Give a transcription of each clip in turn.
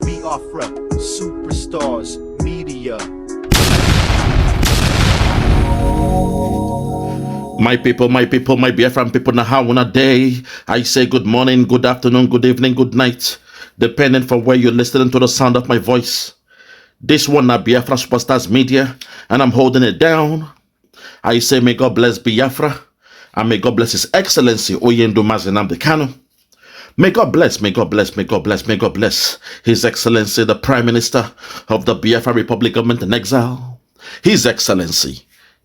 Biafra, superstars, media. My people, my Biafran people, now how on a day, I say good morning, good afternoon, good evening, good night, depending from where you're listening to the sound of my voice. This one now Biafra Superstars Media, and I'm holding it down. I say may God bless Biafra, and may God bless His Excellency Nnamdi Kanu. May God bless, may God bless, may God bless, may God bless His Excellency, the Prime Minister of the Biafra Republic Government in Exile, His Excellency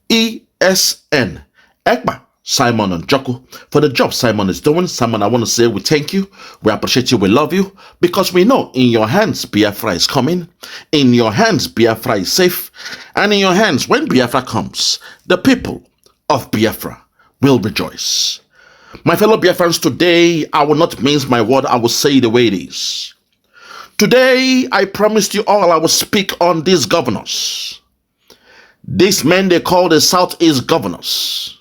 ESN Ekpa Simon Njoku, for the job Simon is doing. Simon, I want to say we thank you, we appreciate you, we love you, because we know in your hands Biafra is coming, in your hands Biafra is safe, and in your hands when Biafra comes, the people of Biafra will rejoice. My fellow Biafrans, today I will not mince my word, I will say the way it is. Today I promised you all I will speak on these governors. These men they call the Southeast governors.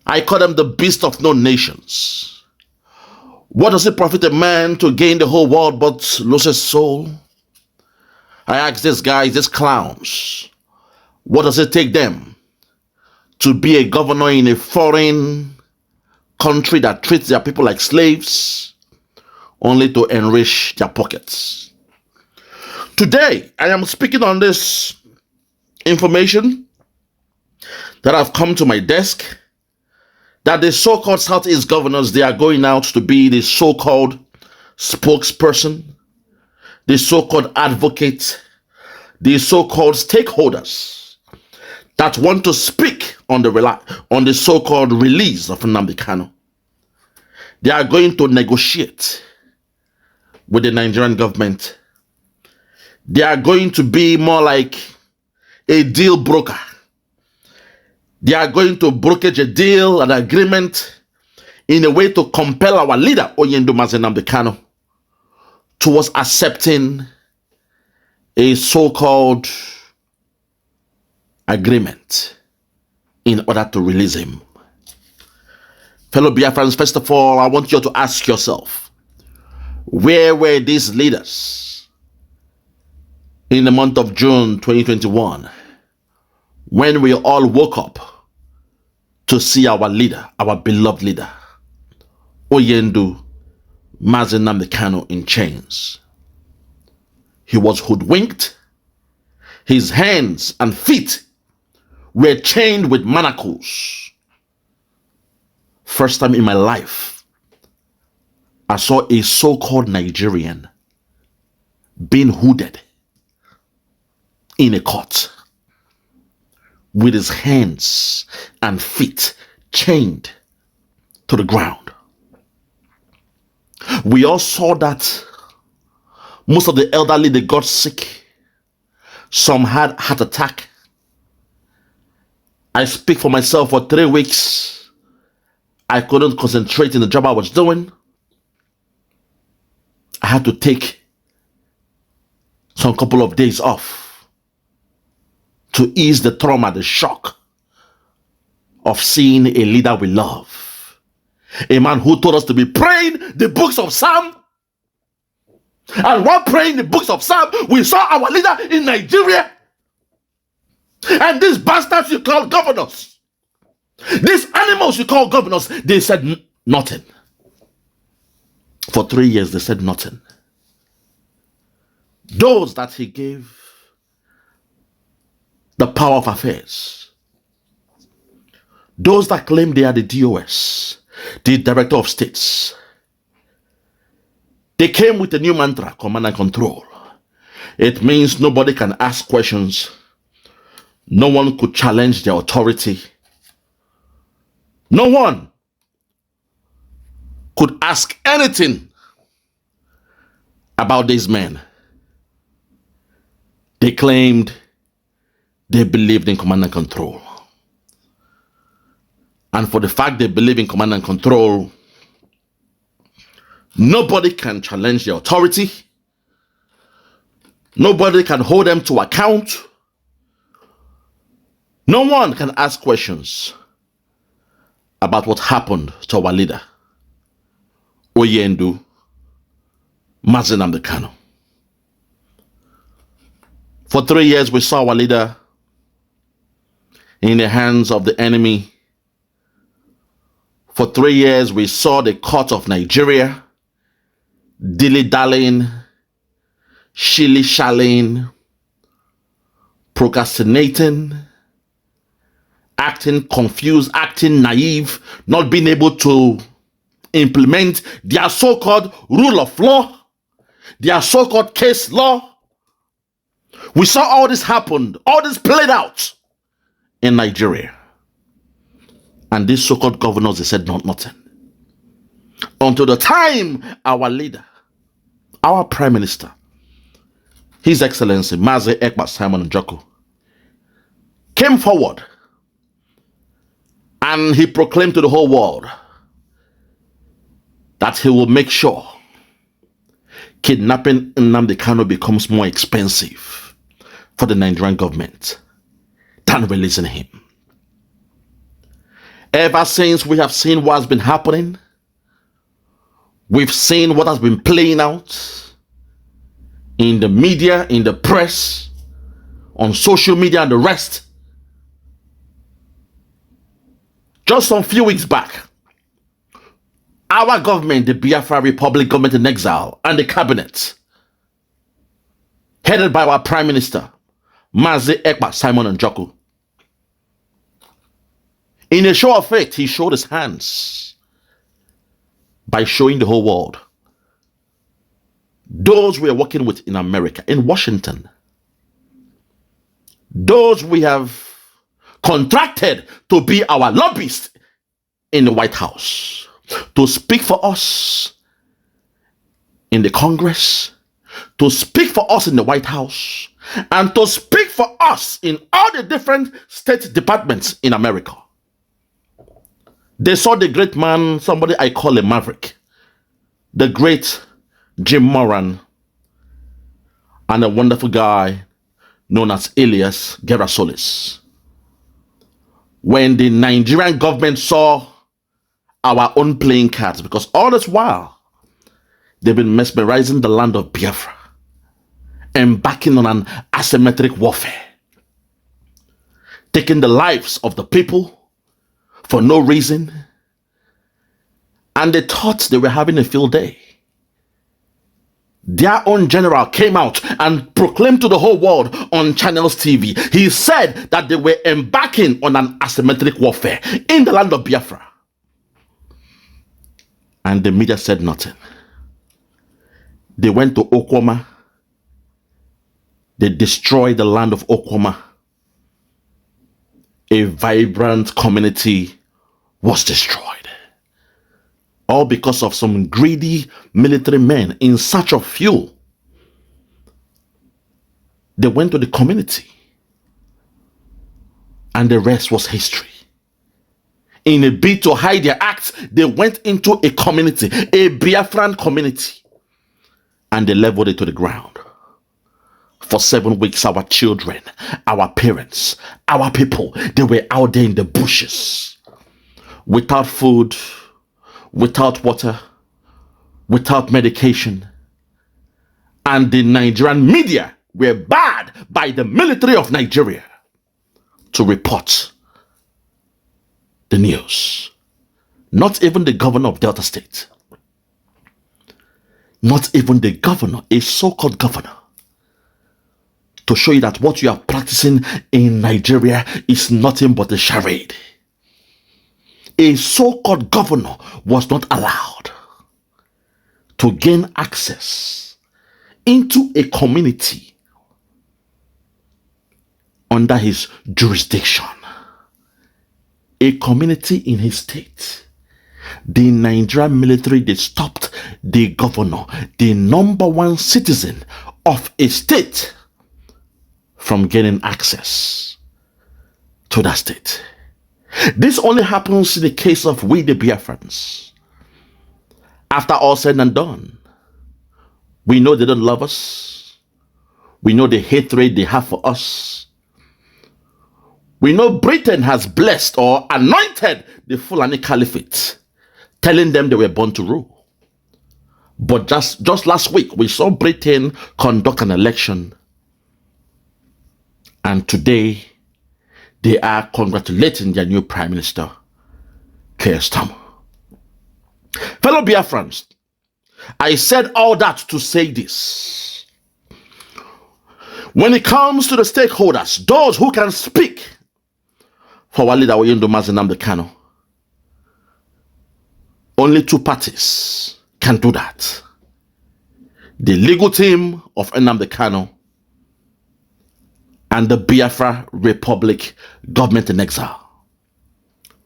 I call them the beast of no nations. What does it profit a man to gain the whole world but lose his soul? I ask these guys, these clowns, what does it take them to be a governor in a foreign country that treats their people like slaves only to enrich their pockets? Today, I am speaking on this information that have come to my desk, that the so-called Southeast governors, they are going out to be the so-called spokesperson, the so-called advocate, the so-called stakeholders that want to speak on the so-called release of Nnamdi Kanu. They are going to negotiate with the Nigerian government. They are going to be more like a deal broker. They are going to brokerage a deal, an agreement, in a way to compel our leader, Nnamdi Kanu, towards accepting a so-called agreement in order to release him. Fellow Biafrans, first of all, I want you to ask yourself, where were these leaders in the month of June 2021 when we all woke up to see our leader, our beloved leader, Nnamdi Kanu, in chains? He was hoodwinked. His hands and feet were chained with manacles. First time in my life, I saw a so-called Nigerian being hooded in a court with his hands and feet chained to the ground. We all saw that most of the elderly, they got sick. Some had heart attack. I speak for myself. For 3 weeks, I couldn't concentrate in the job I was doing. I had to take some couple of days off to ease the trauma, the shock of seeing a leader we love. A man who told us to be praying the books of Psalm. And while praying the books of Psalm, we saw our leader in Nigeria. And these bastards you call governors, these animals you call governors, they said nothing. For 3 years, they said nothing. Those that he gave the power of affairs, those that claim they are the DOS, the Director of States, they came with a new mantra, command and control. It means nobody can ask questions. No one could challenge their authority. No one could ask anything about these men. They claimed they believed in command and control. And for the fact they believe in command and control, nobody can challenge their authority. Nobody can hold them to account. No one can ask questions about what happened to our leader, Nnamdi Kanu. For 3 years, we saw our leader in the hands of the enemy. For 3 years, we saw the court of Nigeria dilly-dallying, shilly-shallying, procrastinating, acting confused, acting naive, not being able to implement their so-called rule of law, their so-called case law. We saw all this happen, all this played out in Nigeria. And these so-called governors, they said nothing. Until the time our leader, our Prime Minister, His Excellency Mazi Ekpa Simon Njoku, came forward and he proclaimed to the whole world that he will make sure kidnapping Nnamdi Kanu becomes more expensive for the Nigerian government than releasing him. Ever since we have seen what has been happening, we've seen what has been playing out in the media, in the press, on social media and the rest. Just some few weeks back, our government, the Biafra Republic government in exile, and the cabinet, headed by our Prime Minister, Mazi Ekpa Simon Njoku, in a show of faith, he showed his hands by showing the whole world those we are working with in America, in Washington, those we have contracted to be our lobbyists in the White House, to speak for us in the Congress, to speak for us in the White House, and to speak for us in all the different state departments in America. They saw the great man, somebody I call a maverick, the great Jim Moran, and a wonderful guy known as Elias Gerasolis. When the Nigerian government saw our own playing cards, because all this while they've been mesmerizing the land of Biafra, embarking on an asymmetric warfare, taking the lives of the people for no reason, and they thought they were having a field day. Their own general came out and proclaimed to the whole world on Channels TV. He said that they were embarking on an asymmetric warfare in the land of Biafra. And the media said nothing. They went to Okwama. They destroyed the land of Okwama. A vibrant community was destroyed. All because of some greedy military men in search of fuel. They went to the community, and the rest was history. In a bid to hide their acts, they went into a community, a Biafran community, and they leveled it to the ground. For 7 weeks, our children, our parents, our people, they were out there in the bushes, without food, without water, without medication. And the Nigerian media were barred by the military of Nigeria to report the news. Not even the governor of Delta State. Not even the governor, a so-called governor, to show you that what you are practicing in Nigeria is nothing but a charade. A so-called governor was not allowed to gain access into a community under his jurisdiction, a community in his state. The Nigerian military, they stopped the governor, the number one citizen of a state, from gaining access to that state. This only happens in the case of we the Biafrans. After all said and done, we know they don't love us. We know the hatred they have for us. We know Britain has blessed or anointed the Fulani Caliphate, telling them they were born to rule. But just last week, we saw Britain conduct an election And today, they are congratulating their new Prime Minister, Keir Starmer. Fellow Biafrans, I said all that to say this. When it comes to the stakeholders, those who can speak for our leader, Nnamdi Kanu, only two parties can do that. The legal team of Nnamdi Kanu and the Biafra Republic government in exile.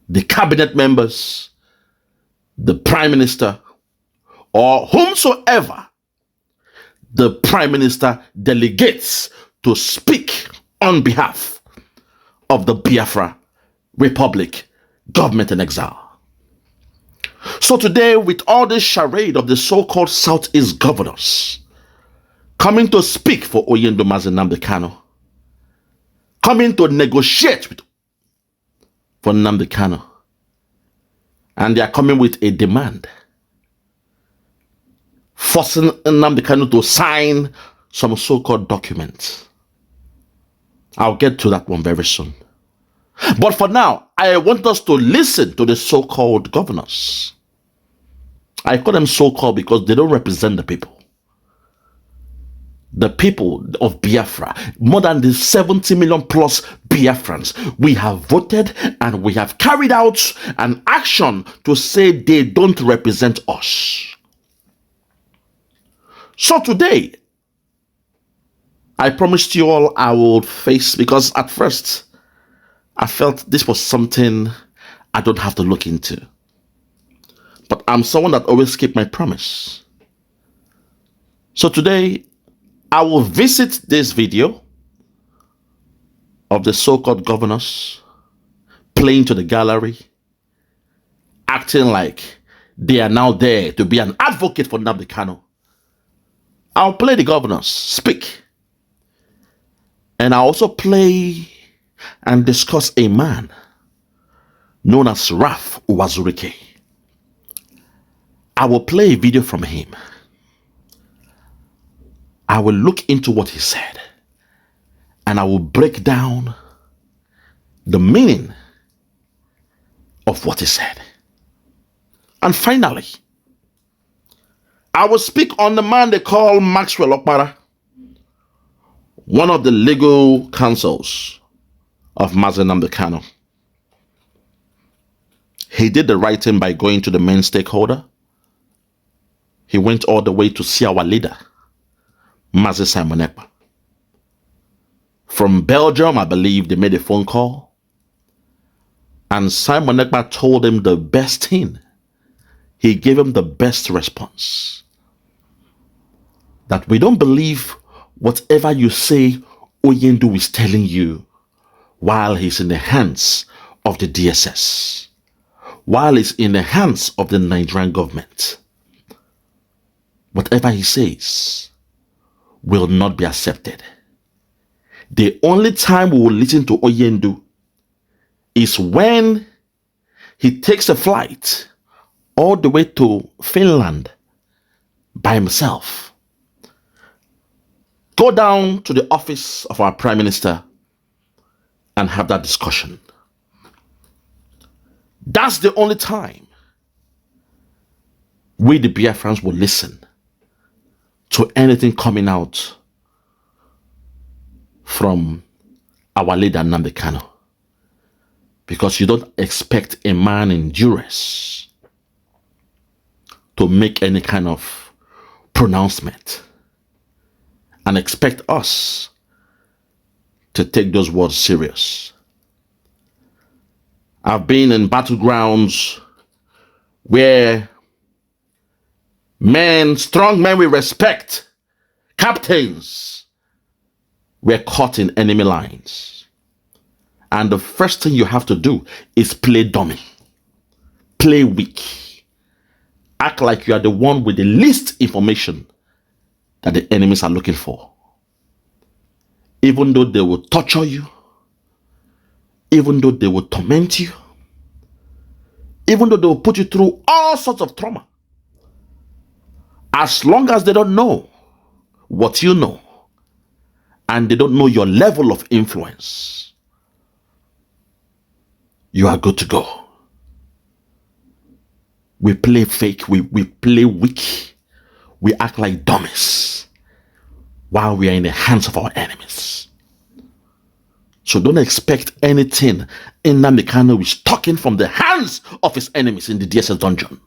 The cabinet members, the prime minister, or whomsoever the prime minister delegates to speak on behalf of the Biafra Republic government in exile. So today, with all this charade of the so-called Southeast governors coming to speak for Nnamdi Kanu, coming to negotiate for Nnamdi Kanu, and they are coming with a demand, forcing Nnamdi Kanu to sign some so-called documents. I'll get to that one very soon. But for now, I want us to listen to the so-called governors. I call them so-called because they don't represent the people. The people of Biafra, more than the 70 million plus Biafrans, we have voted and we have carried out an action to say they don't represent us. So today, I promised you all I would face, because at first, I felt this was something I don't have to look into. But I'm someone that always keeps my promise. So today, I will visit this video of the so-called governors playing to the gallery, acting like they are now there to be an advocate for Nnamdi Kanu. I'll play the governors speak. And I'll also play and discuss a man known as UWAZURIKE. I will play a video from him. I will look into what he said, and I will break down the meaning of what he said. And finally, I will speak on the man they call Maxwell Okpara, one of the legal counsels of Nnamdi Kanu. He did the right thing by going to the main stakeholder. He went all the way to see our leader, Simon Ekpa. From Belgium, I believe they made a phone call, and Simon Ekpa told him the best thing. He gave him the best response. That we don't believe whatever you say Oyendu is telling you while he's in the hands of the DSS, while he's in the hands of the Nigerian government. Whatever he says will not be accepted. The only time we will listen to Oyendu is when he takes a flight all the way to Finland by himself. Go down to the office of our Prime Minister and have that discussion. That's the only time we, the Biafrans, will listen to anything coming out from our leader Nnamdi Kanu. Because you don't expect a man in duress to make any kind of pronouncement and expect us to take those words serious. I've been in battlegrounds where men, strong men with respect, captains, were caught in enemy lines. And the first thing you have to do is play dummy. Play weak. Act like you are the one with the least information that the enemies are looking for. Even though they will torture you, even though they will torment you, even though they will put you through all sorts of trauma, as long as they don't know what you know, and they don't know your level of influence, you are good to go. We play fake, we play weak, we act like dummies while we are in the hands of our enemies. So don't expect anything. Nnamdi Kanu is talking from the hands of his enemies in the DSS dungeon.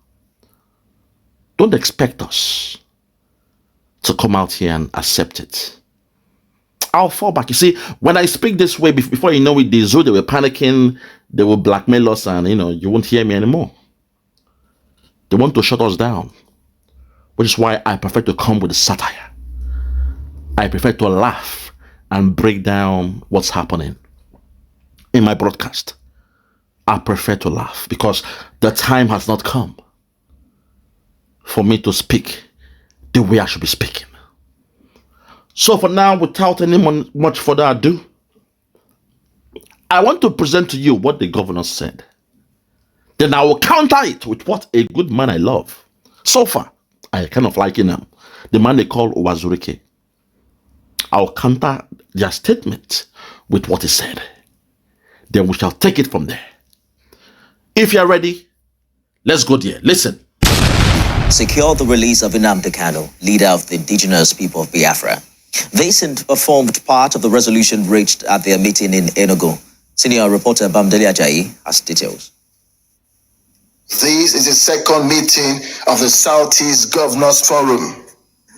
Don't expect us to come out here and accept it. I'll fall back. You see, when I speak this way, before you know it, the zoo, they were panicking, they will blackmail us, and you won't hear me anymore. They want to shut us down, which is why I prefer to come with a satire. I prefer to laugh and break down what's happening in my broadcast. I prefer to laugh because the time has not come for me to speak the way I should be speaking. So for now, without any much further ado, I want to present to you what the governor said. Then I will counter it with what a good man I love. So far, I kind of like him. The man they call UWAZURIKE. I'll counter their statement with what he said. Then we shall take it from there. If you're ready, let's go there. Listen. Secure the release of Nnamdi Kanu, leader of the indigenous people of Biafra. This formed part of the resolution reached at their meeting in Enugu. Senior reporter Bamdeli Ajayi has details. This is the second meeting of the Southeast Governors Forum.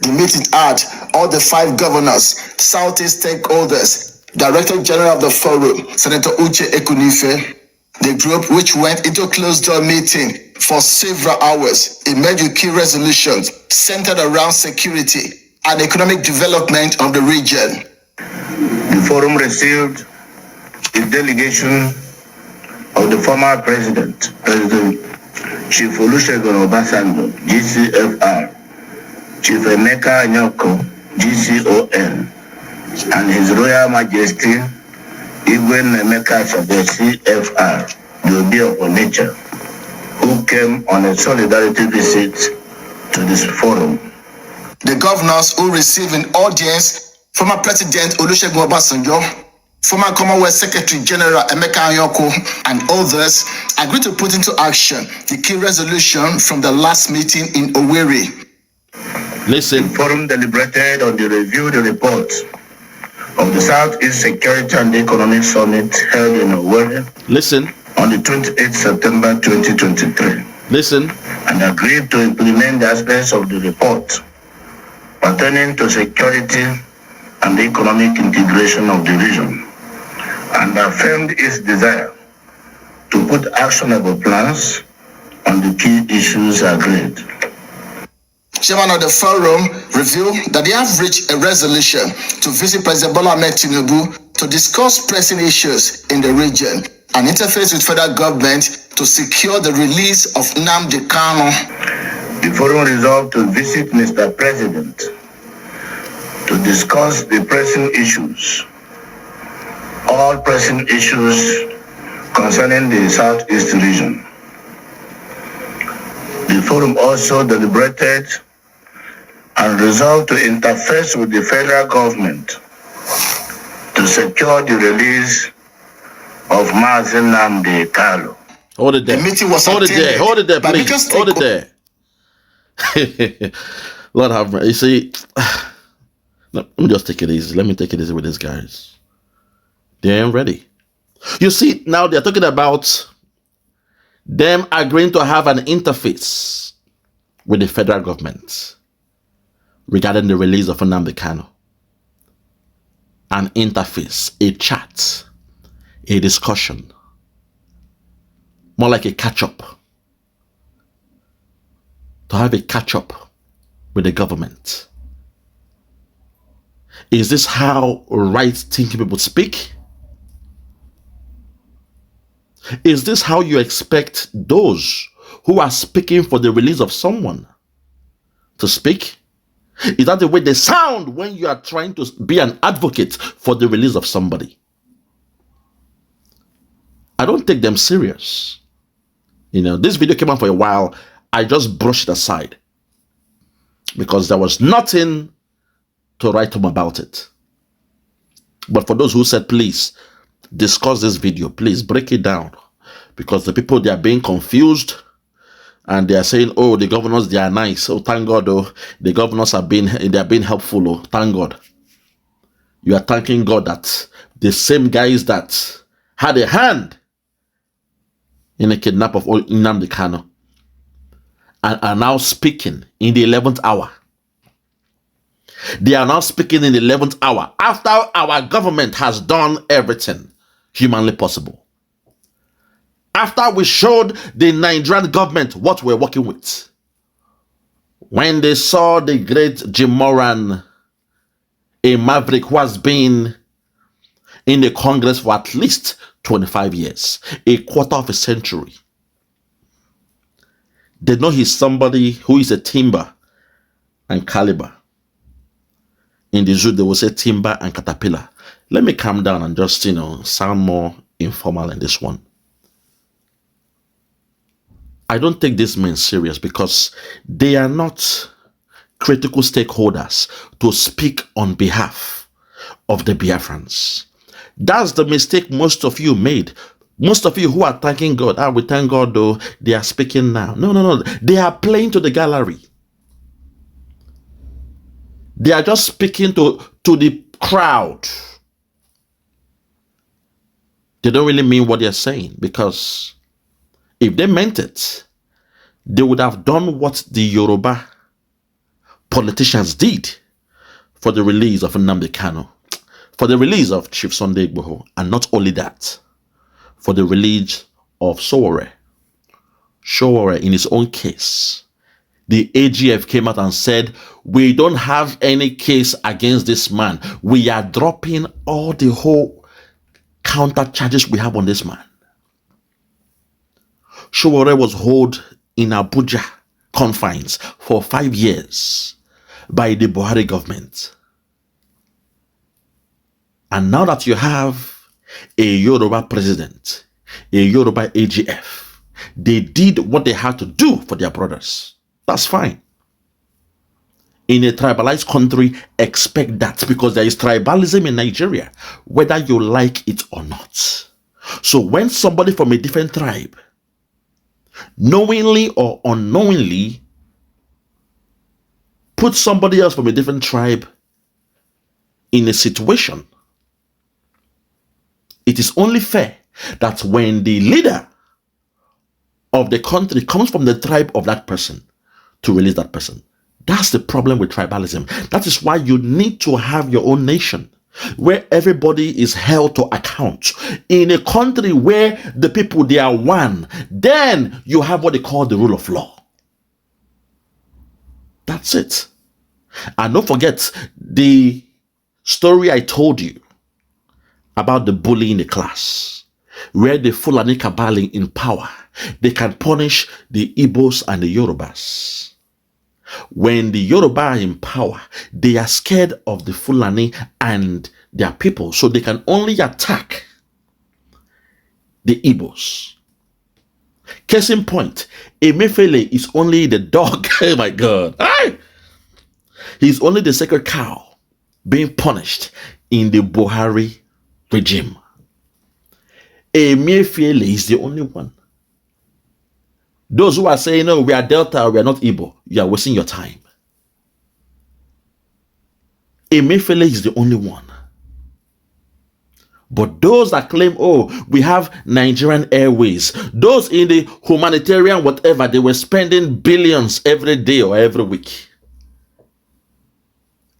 The meeting had all the 5 governors, Southeast stakeholders, Director General of the Forum, Senator Uche Ekunife, the group which went into a closed-door meeting for several hours, emerged with key resolutions centered around security and economic development of the region. The forum received a delegation of the former President Chief Olusegun Obasanjo, GCFR, Chief Emeka Anyoko, GCON, and His Royal Majesty Igwe Emeka Asade, CFR, the Obi of Onitsha, who came on a solidarity visit to this forum. The governors who received an audience, former President Olusegun Obasanjo, former Commonwealth Secretary General Emeka Anyoko, and others agreed to put into action the key resolution from the last meeting in Owerri. Listen. The forum deliberated on the reviewed report of the Southeast Security and Economic Summit held in Owerri. Listen. On the 28th September 2023. Listen. And agreed to implement the aspects of the report pertaining to security and economic integration of the region, and affirmed its desire to put actionable plans on the key issues agreed. Chairman of the forum revealed that they have reached a resolution to visit President Bola Ahmed Tinubu to discuss pressing issues in the region and interface with federal government to secure the release of Nnamdi Kanu. The forum resolved to visit Mr. President to discuss the pressing issues, all pressing issues concerning the Southeast region. The forum also deliberated and resolved to interface with the federal government to secure the release of Nnamdi Kanu. Hold it there. The meeting was hold it there. Hold it there, please. Hold it there. Lord have mercy. You see, let me just take it easy. Let me take it easy with these guys. They ain't ready. You see, now they're talking about them agreeing to have an interface with the federal government regarding the release of Nnamdi Kanu. An interface, a chat, a discussion, more like a catch-up. To have a catch-up with the government. Is this how right-thinking people speak? Is this how you expect those who are speaking for the release of someone to speak? Is that the way they sound when you are trying to be an advocate for the release of somebody? I don't take them serious. You know, this video came out for a while. I just brushed it aside because there was nothing to write home about it. But for those who said, please discuss this video, please break it down, because the people, they are being confused and they are saying, oh, the governors, they are nice. Oh, thank God, oh, the governors they are being helpful. Oh, thank God. You are thanking God that the same guys that had a hand in the kidnap of Nnamdi Kanu and are now speaking in the 11th hour. They are now speaking in the 11th hour after our government has done everything humanly possible. After we showed the Nigerian government what we're working with. When they saw the great Jim Moran, a maverick who has been in the Congress for at least 25 years, a quarter of a century. They know he's somebody who is a timber and caliber. In the zoo, they will say timber and caterpillar. Let me calm down and just, sound more informal in this one. I don't take these men serious because they are not critical stakeholders to speak on behalf of the Biafrans. That's the mistake most of you made. Most of you who are thanking God, we thank God though, they are speaking now. No. They are playing to the gallery. They are just speaking to the crowd. They don't really mean what they're saying, because if they meant it, they would have done what the Yoruba politicians did for the release of Nnamdi Kanu, for the release of Chief Sunday Igboho, and not only that, for the release of Sowore. Sowore, in his own case, the AGF came out and said, we don't have any case against this man. We are dropping all the whole counter charges we have on this man. Sowore was held in Abuja confines for 5 years by the Buhari government. And now that you have a Yoruba president, a Yoruba AGF, they did what they had to do for their brothers. That's fine. In a tribalized country, expect that, because there is tribalism in Nigeria, whether you like it or not. So when somebody from a different tribe, knowingly or unknowingly, puts somebody else from a different tribe in a situation, it is only fair that when the leader of the country comes from the tribe of that person, to release that person. That's the problem with tribalism. That is why you need to have your own nation where everybody is held to account. In a country where the people, they are one, then you have what they call the rule of law. That's it. And don't forget the story I told you about the bully in the class, where the Fulani cabal in power, they can punish the Igbos and the Yorubas. When the Yoruba are in power, they are scared of the Fulani and their people, so they can only attack the Igbos. Case in point, Emefiele is only the dog. Oh my God. He's only the sacred cow being punished in the Buhari regime. Emefiele is the only one. Those who are saying, no, we are Delta, we are not Igbo, you are wasting your time. Emefiele is the only one. But those that claim, oh, we have Nigerian Airways, those in the humanitarian whatever, they were spending billions every day or every week.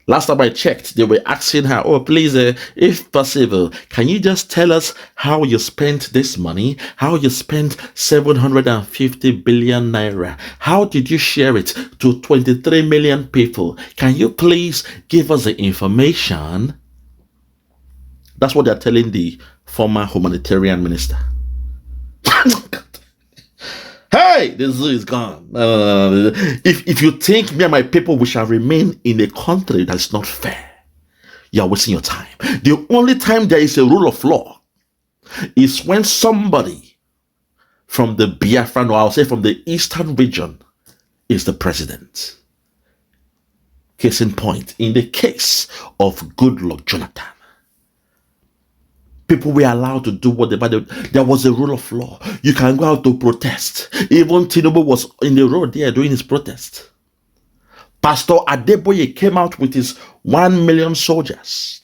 Last time I checked, they were asking her, oh, please, if possible, can you just tell us how you spent this money? How you spent 750 billion naira? How did you share it to 23 million people? Can you please give us the information? That's what they're telling the former humanitarian minister. Hey, the zoo is gone. If you think me and my people we shall remain in a country that's not fair, you are wasting your time. The only time there is a rule of law is when somebody from the Biafran, or I'll say from the eastern region, is the president. Case in point, in the case of Goodluck Jonathan, People were allowed to do whatever there was a rule of law. You can go out to protest. Even Tinubu was in the road there doing his protest. Pastor Adeboye came out with his 1 million soldiers.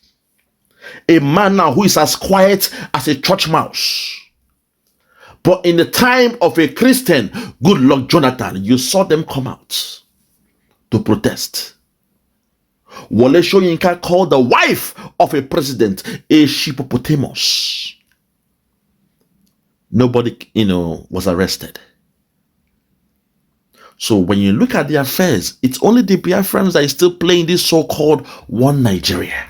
A man now who is as quiet as a church mouse. But in the time of a Christian, good luck Jonathan, you saw them come out to protest. Wole Soyinka called the wife of a president a hippopotamus. Nobody, was arrested. So when you look at the affairs, it's only the Biafrans that is still playing this so-called one Nigeria.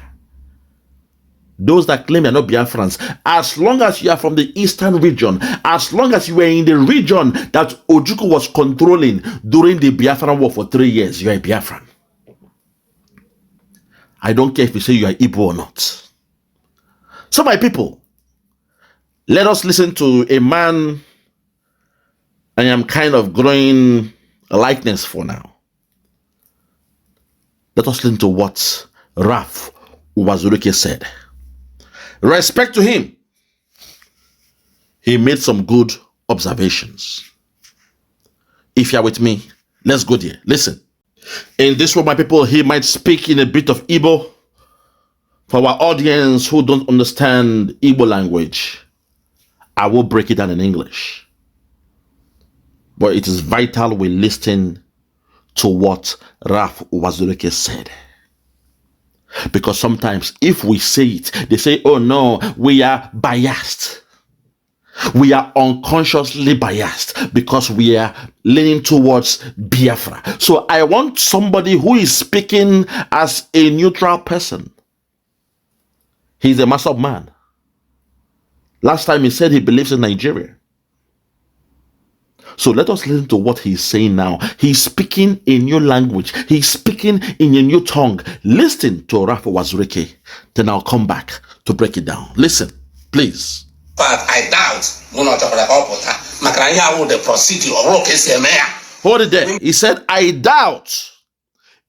Those that claim you're not Biafrans, as long as you are from the eastern region, as long as you were in the region that Ojukwu was controlling during the Biafran war for 3 years, you are a Biafran. I don't care if you say you are Igbo or not. So my people, let us listen to a man I am kind of growing a likeness for now. Let us listen to what Raf UWAZURIKE said. Respect to him. He made some good observations. If you're with me, let's go there. Listen. In this one, my people, he might speak in a bit of Igbo. For our audience who don't understand Igbo language, I will break it down in English. But it is vital we listen to what Raf UWAZURIKE said. Because sometimes if we say it, they say, oh no, we are biased. We are unconsciously biased because we are leaning towards Biafra. So I want somebody who is speaking as a neutral person. He's a massive man. Last time he said he believes in Nigeria. So let us listen to what he's saying now. He's speaking a new language. He's speaking in a new tongue. Listen to Raf UWAZURIKE. Then I'll come back to break it down. Listen, please. But I doubt the procedure. Hold it there. He said, I doubt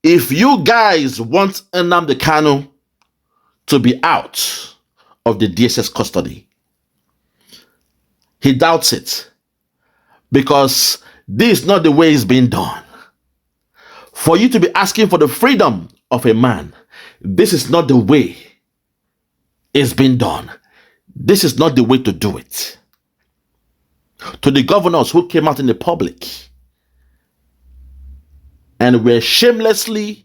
if you guys want Nnamdi Kanu to be out of the DSS custody. He doubts it. Because this is not the way it's being done. For you to be asking for the freedom of a man, this is not the way it's been done. This is not the way to do it. To the governors who came out in the public and were shamelessly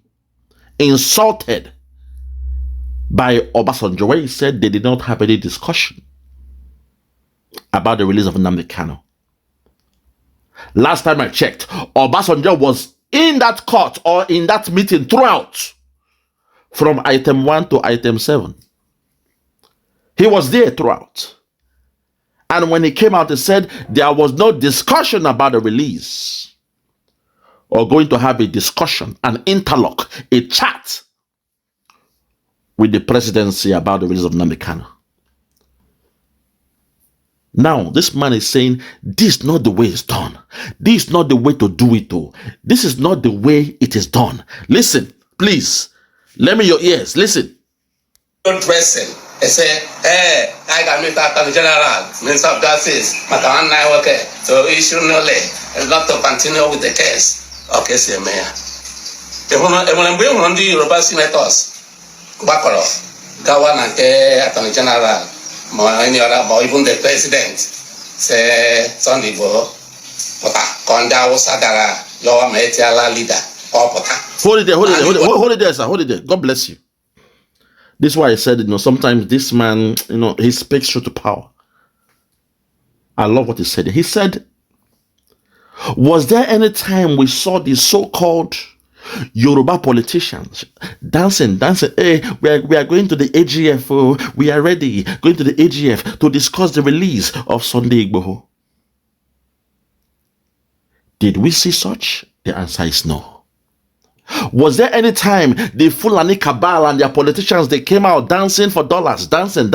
insulted by Obasanjo, where he said they did not have any discussion about the release of Nnamdi Kanu. Last time I checked, Obasanjo was in that court or in that meeting throughout, from item 1 to item 7. He was there throughout. And when he came out, he said there was no discussion about the release or going to have a discussion, an interlock, a chat with the presidency about the release of Nnamdi Kanu. Now, this man is saying, this is not the way it's done. This is not the way to do it, though. This is not the way it is done. Listen, please. Lend me your ears. Listen. Dressing. They say, hey, I got Mr. Attorney General, Minister of Justice, okay. So issue no lay. Not to continue with the case. Okay, see, Mayor. When the Yoruba senators, Kubakoro, Gawan and Attorney General, any other, or even the president, say Sunday Bo, Pota, Konda, Sadara, your Metiala leader, or Pota. Hold it there, sir. Hold it there. God bless you. This is why I said, sometimes this man, he speaks truth to power. I love what he said. He said, was there any time we saw these so-called Yoruba politicians dancing, hey, we are going to the AGF, oh, we are ready, going to the AGF to discuss the release of Sunday Igboho? Did we see such? The answer is no. Was there any time the Fulani cabal and their politicians, they came out dancing for dollars, dancing,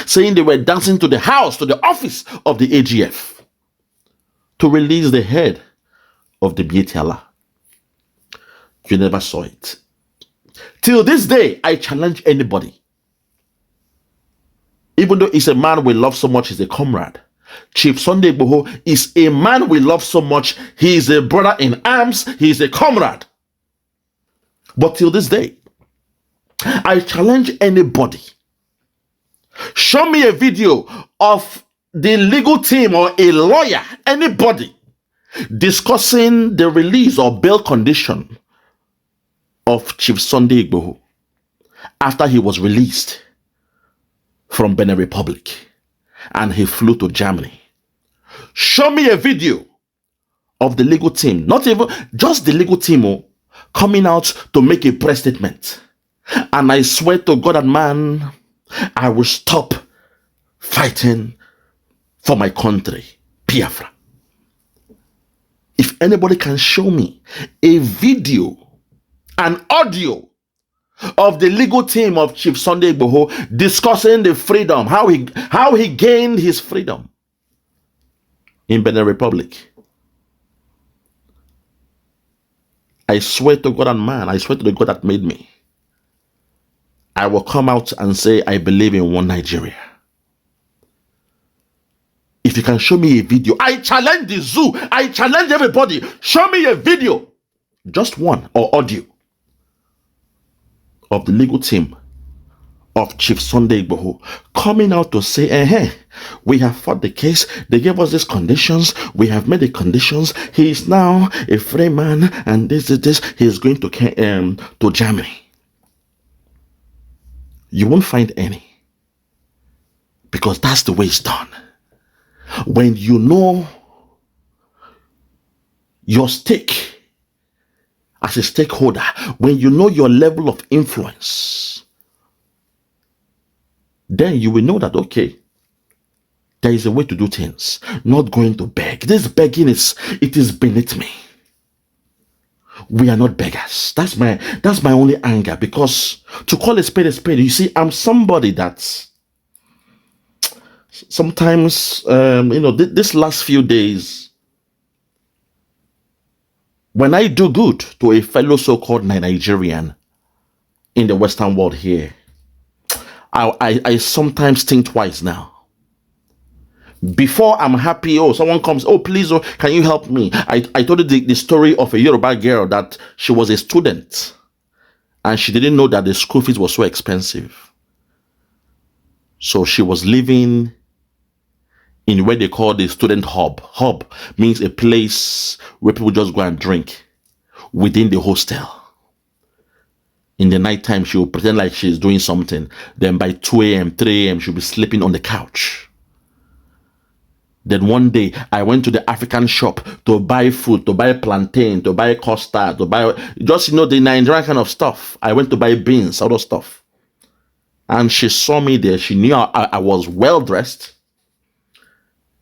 saying they were dancing to the house, to the office of the AGF to release the head of the BRGIE? You never saw it. Till this day, I challenge anybody Even though he's a man we love so much, he's a comrade. Chief Sunday Igboho is a man we love so much. He is a brother in arms. He is a comrade. But till this day, I challenge anybody. Show me a video of the legal team or a lawyer, anybody, discussing the release or bail condition of Chief Sunday Igboho after he was released from Benin Republic and he flew to Germany. Show me a video of the legal team, not even just the legal team, coming out to make a press statement. And I swear to God and man, I will stop fighting for my country, Biafra. If anybody can show me a video, an audio of the legal team of Chief Sunday Igboho discussing the freedom, how he gained his freedom in Benin Republic, I swear to God and man, I swear to the God that made me, I will come out and say I believe in one Nigeria. If you can show me a video, I challenge the zoo, I challenge everybody, show me a video, just one, or audio, of the legal team of Chief Sunday Igboho coming out to say, we have fought the case, they gave us these conditions, we have made the conditions, he is now a free man, and this, he is going to Germany. You won't find any, because that's the way it's done. When you know your stake as a stakeholder, when you know your level of influence, then you will know that, okay, there is a way to do things, not going to beg. This begging it is beneath me. We are not beggars. That's my only anger, because to call a spade, you see, I'm somebody that sometimes, this last few days, when I do good to a fellow so-called Nigerian in the Western world here, I sometimes think twice now. Before I'm happy, someone comes, please, can you help me? I told you the story of a Yoruba girl that she was a student and she didn't know that the school fees were so expensive. So she was living in what they call the student hub. Hub means a place where people just go and drink within the hostel. In the nighttime, she will pretend like she's doing something. Then by 2 a.m., 3 a.m., she'll be sleeping on the couch. Then one day, I went to the African shop to buy food, to buy plantain, to buy custard, to buy, just, the Nigerian kind of stuff. I went to buy beans, other stuff. And she saw me there. She knew I was well-dressed.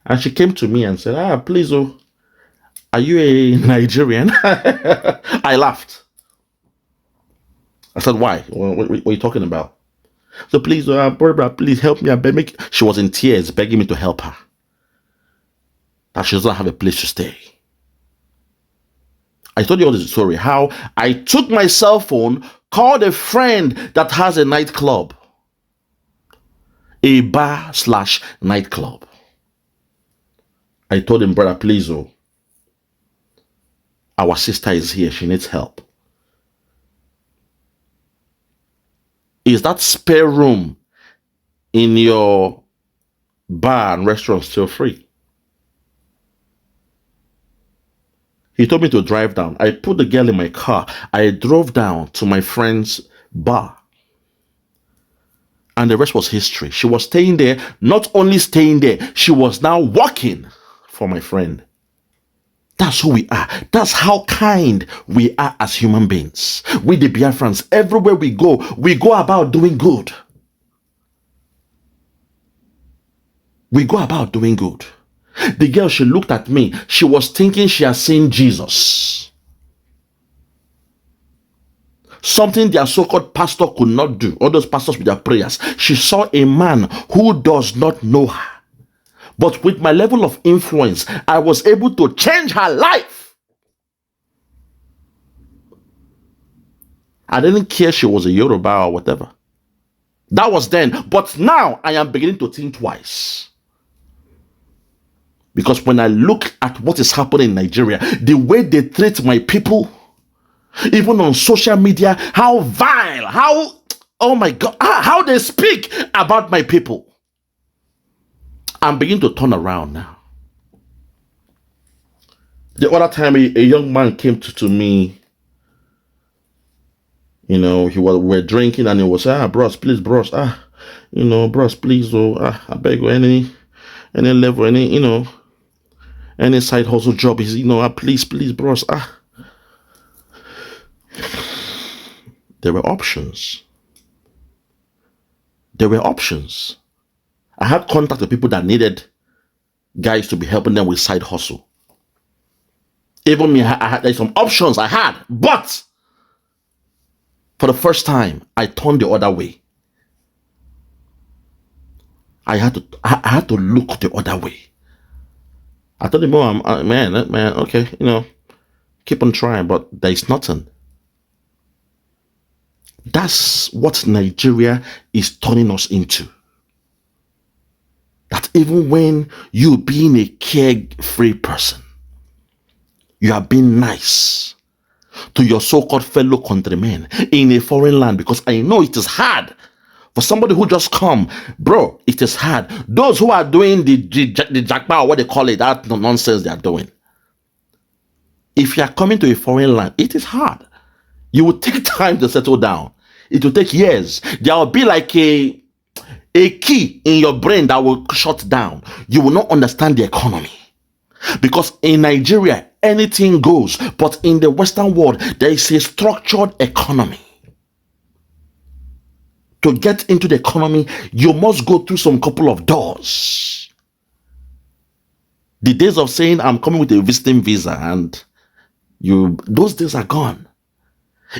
And she came to me and said, please, are you a Nigerian? I laughed. I said, why? What are you talking about? So please, brother, please help me. She was in tears, begging me to help her. That she doesn't have a place to stay. I told you all this story, how I took my cell phone, called a friend that has a nightclub. A bar/nightclub. I told him, brother, please, our sister is here. She needs help. Is that spare room in your bar and restaurant still free? He told me to drive down. I put the girl in my car. I drove down to my friend's bar. And the rest was history. She was staying there, not only staying there, she was now working for my friend. That's who we are. That's how kind we are as human beings. We the Biafrans, everywhere we go about doing good. We go about doing good. The girl, she looked at me. She was thinking she had seen Jesus. Something their so-called pastor could not do. All those pastors with their prayers. She saw a man who does not know her. But with my level of influence, I was able to change her life. I didn't care she was a Yoruba or whatever. That was then. But now I am beginning to think twice. Because when I look at what is happening in Nigeria, the way they treat my people, even on social media, how vile, how, oh my God, how they speak about my people, I'm beginning to turn around now. The other time, a young man came to me. You know, we're drinking, and he was, bros, please, bros, bros, please, I beg you, any level, any side hustle job is, please, bros, There were options. I had contact with people that needed guys to be helping them with side hustle. Even me, I had some options I had, but for the first time, I turned the other way. I had to look the other way. I told him, man, okay, keep on trying, but there is nothing. That's what Nigeria is turning us into. That even when you being a carefree person, you are being nice to your so-called fellow countrymen in a foreign land, because I know it is hard for somebody who just come. Bro, it is hard. Those who are doing the jackpot, or what they call it, that nonsense they are doing. If you are coming to a foreign land, it is hard. You will take time to settle down. It will take years. There will be like a key in your brain that will shut down. You will not understand the economy. Because in Nigeria, anything goes. But in the Western world, there is a structured economy. To get into the economy, you must go through some couple of doors. The days of saying, I'm coming with a visiting visa, and those days are gone.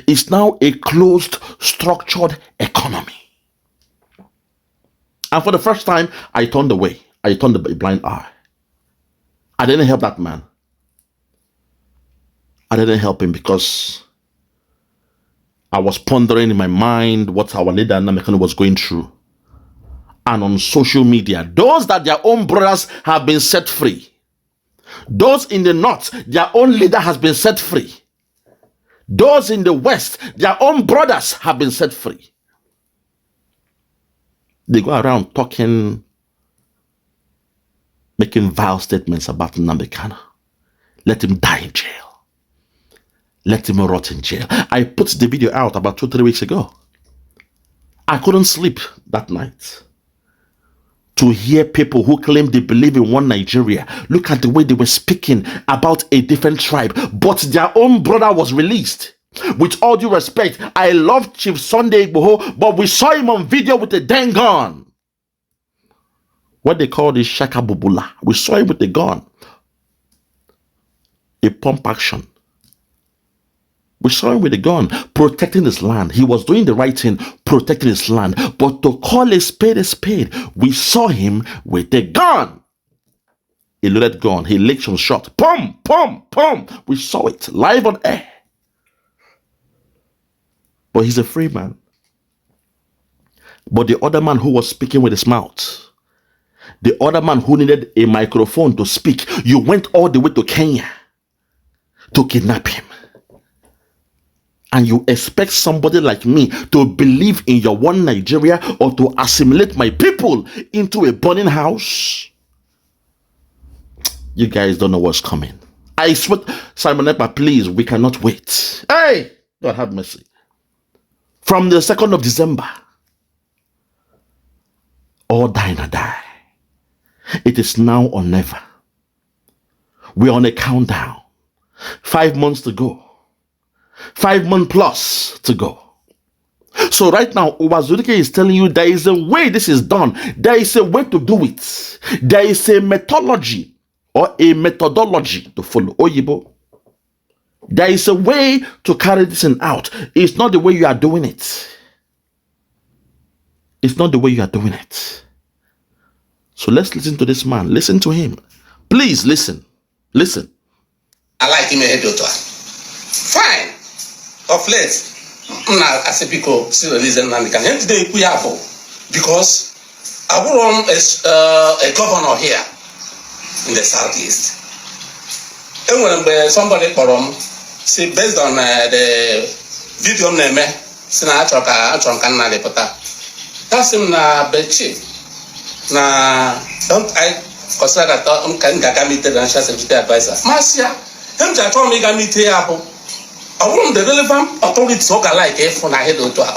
It's now a closed, structured economy. And for the first time, I turned away. I turned a blind eye. I didn't help that man. I didn't help him because I was pondering in my mind what our leader Nnamdi Kanu was going through. And on social media, those that their own brothers have been set free. Those in the north, their own leader has been set free. Those in the west, their own brothers have been set free. They go around talking, making vile statements about Nnamdi Kanu. Let him die in jail. Let him rot in jail. I put the video out about 2-3 weeks ago. I couldn't sleep that night. To hear people who claim they believe in one Nigeria, look at the way they were speaking about a different tribe, but their own brother was released. With all due respect, I love Chief Sunday Igboho, but we saw him on video with a dang gun. What they call this Shaka Bubula. We saw him with a gun. A pump action. We saw him with a gun, protecting his land. He was doing the right thing, protecting his land. But to call a spade, we saw him with a gun. A loaded gun. He licked some shot. Pum, pum, pum. We saw it live on air. But he's a free man. But the other man who was speaking with his mouth, the other man who needed a microphone to speak, you went all the way to Kenya to kidnap him. And you expect somebody like me to believe in your one Nigeria or to assimilate my people into a burning house? You guys don't know what's coming. I swear, Simon Ekpa, please, we cannot wait. Hey, God have mercy. From the 2nd of December, all die and die. It is now or never. We're on a countdown. 5 months to go. 5 months plus to go. So right now, UWAZURIKE is telling you there is a way this is done. There is a way to do it. There is a methodology or a methodology to follow. Oyibo. There is a way to carry this thing out. It's not the way you are doing it. It's not the way you are doing it. So let's listen to this man. Listen to him. Please listen. Listen. I like him a daughter. Fine. Of late, I say people still release Nnamdi Kanu. Today we have because I will run a governor here in the southeast. And when somebody see based on the video name, that's him na chief. Na don't I consider that can Gagami the national security advisor. Marcia, him that told me Gamite Apple. I want the relevant authorities like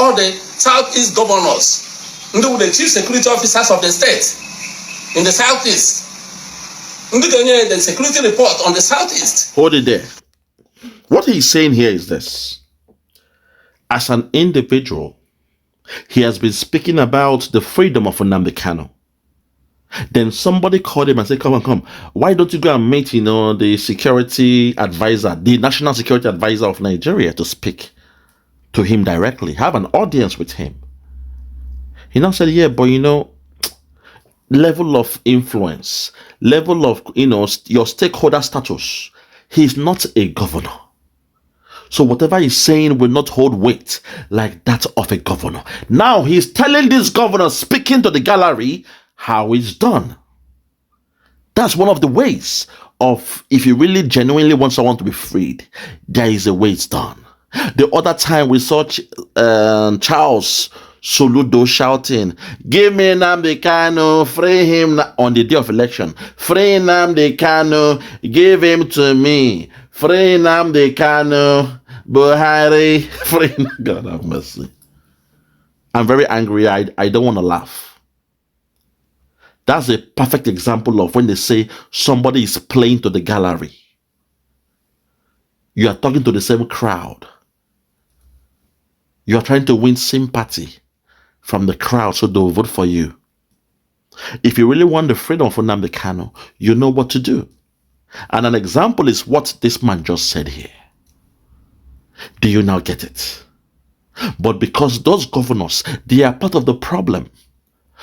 all the southeast governors, the chief security officers of the state in the southeast. The security report on the southeast. Hold it there. What he's saying here is this. As an individual, he has been speaking about the freedom of Nnamdi Kanu. Then somebody called him and said, come. Why don't you go and meet, the security advisor, the national security advisor of Nigeria to speak to him directly, have an audience with him. He now said, yeah, but level of influence, level of, your stakeholder status. He's not a governor. So whatever he's saying will not hold weight like that of a governor. Now he's telling this governor, speaking to the gallery, how it's done. That's one of the ways of, if you really genuinely want someone to be freed, there is a way it's done. The other time we saw Charles Soludo shouting, give me Nnamdi Kanu, free him on the day of election. Free Nnamdi Kanu, give him to me. Free Nnamdi Kanu, Buhari, free. God have mercy. I'm very angry. I don't want to laugh. That's a perfect example of when they say somebody is playing to the gallery. You are talking to the same crowd. You are trying to win sympathy from the crowd so they'll vote for you. If you really want the freedom for Nnamdi Kanu, you know what to do. And an example is what this man just said here. Do you now get it? But because those governors, they are part of the problem.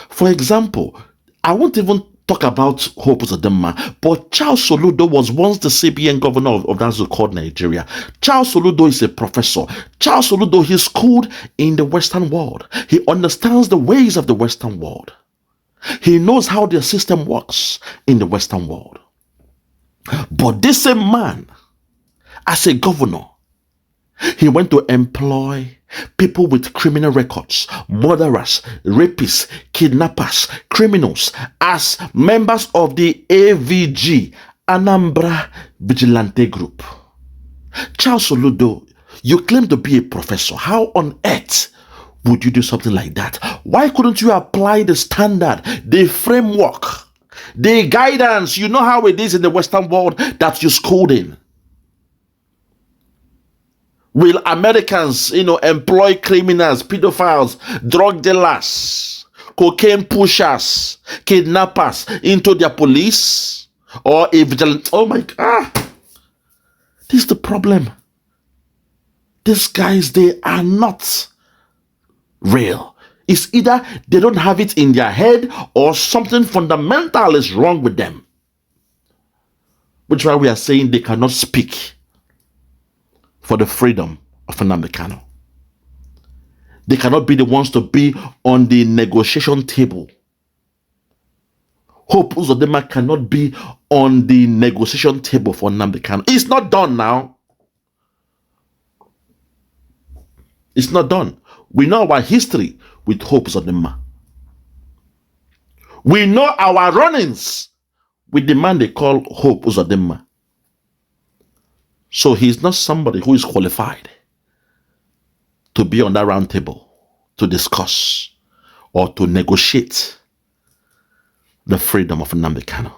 For example, I won't even talk about Hope Uzodinma, but Charles Soludo was once the CBN governor of that so-called Nigeria. Charles Soludo is a professor. Charles Soludo, he's schooled in the Western world. He understands the ways of the Western world. He knows how their system works in the Western world. But this same man, as a governor, he went to employ people with criminal records, murderers, rapists, kidnappers, criminals as members of the AVG, Anambra Vigilante Group. Charles Soludo, you claim to be a professor. How on earth would you do something like that? Why couldn't you apply the standard, the framework, the guidance? You know how it is in the Western world that you schooled in. Will Americans, employ criminals, pedophiles, drug dealers, cocaine pushers, kidnappers into their police or a vigilante? Oh my God. This is the problem. These guys, they are not real. It's either they don't have it in their head or something fundamental is wrong with them. Which is why we are saying they cannot speak for the freedom of Nnamdi Kanu. They cannot be the ones to be on the negotiation table. Hope Uzodinma cannot be on the negotiation table for Nnamdi Kanu. It's not done now. It's not done. We know our history with Hope Uzodinma. We know our run-ins with the man they call Hope Uzodinma. So he's not somebody who is qualified to be on that round table to discuss or to negotiate the freedom of Nnamdi Kanu.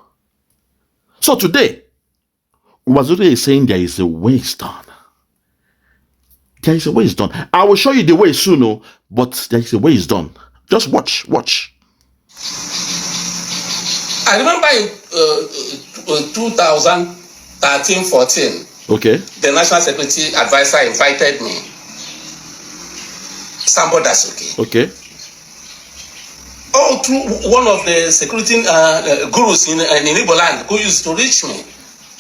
So today, UWAZURIKE is saying there is a way it's done. There is a way it's done. I will show you the way soon, but there is a way it's done. Just watch. I remember in 2013-14, okay, the National Security Advisor invited me, Sambo Dasuki. Okay. Oh, through one of the security gurus in Igbo land who used to reach me.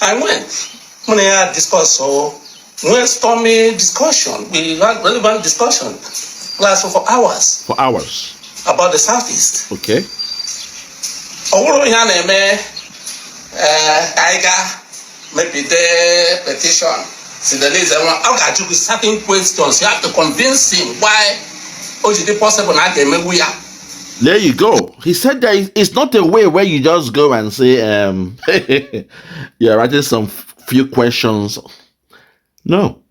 I went. When I had discussed, so we had stormy discussion. We had relevant discussion. Lasted for hours. For hours. about the Southeast. Okay. Maybe the petition. See, there is I'll get you with certain questions. You have to convince him why it possible not we are. There you go. He said that it's not a way where you just go and say, you're writing some few questions. No.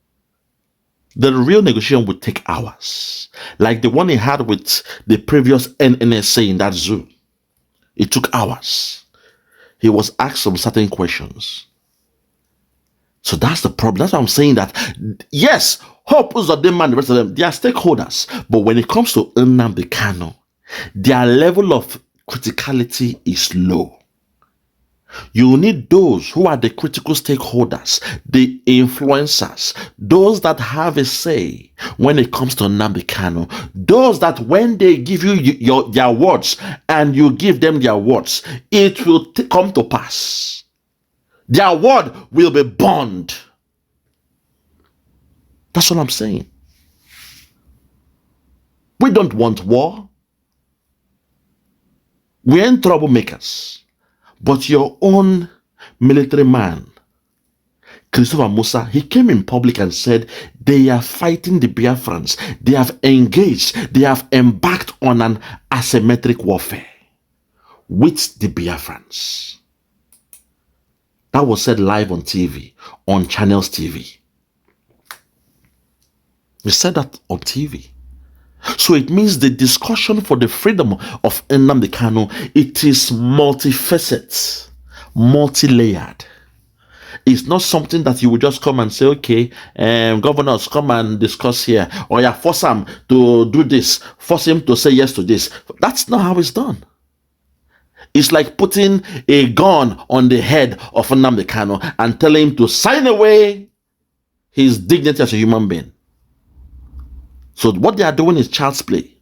The real negotiation would take hours. Like the one he had with the previous NNSA in that zoo. It took hours. He was asked some certain questions. So that's the problem. That's why I'm saying that, yes, Hope Uzodinma and the rest of them, they are stakeholders. But when it comes to Nnamdi Kanu, their level of criticality is low. You need those who are the critical stakeholders, the influencers, those that have a say when it comes to Nnamdi Kanu, those that when they give you their words and you give them their words, it will come to pass. Their word will be bond. That's what I'm saying. We don't want war. We ain't troublemakers. But your own military man, Christopher Musa, he came in public and said they are fighting the Biafrans. They have engaged. They have embarked on an asymmetric warfare with the Biafrans. That was said live on TV, on Channels TV. He said that on TV. So it means the discussion for the freedom of Nnamdi Kanu, it is multifaceted, multi-layered. It's not something that you would just come and say, okay, governors, come and discuss here. Or yeah, force him to do this. Force him to say yes to this. That's not how it's done. It's like putting a gun on the head of Nnamdi Kanu and telling him to sign away his dignity as a human being. So what they are doing is child's play,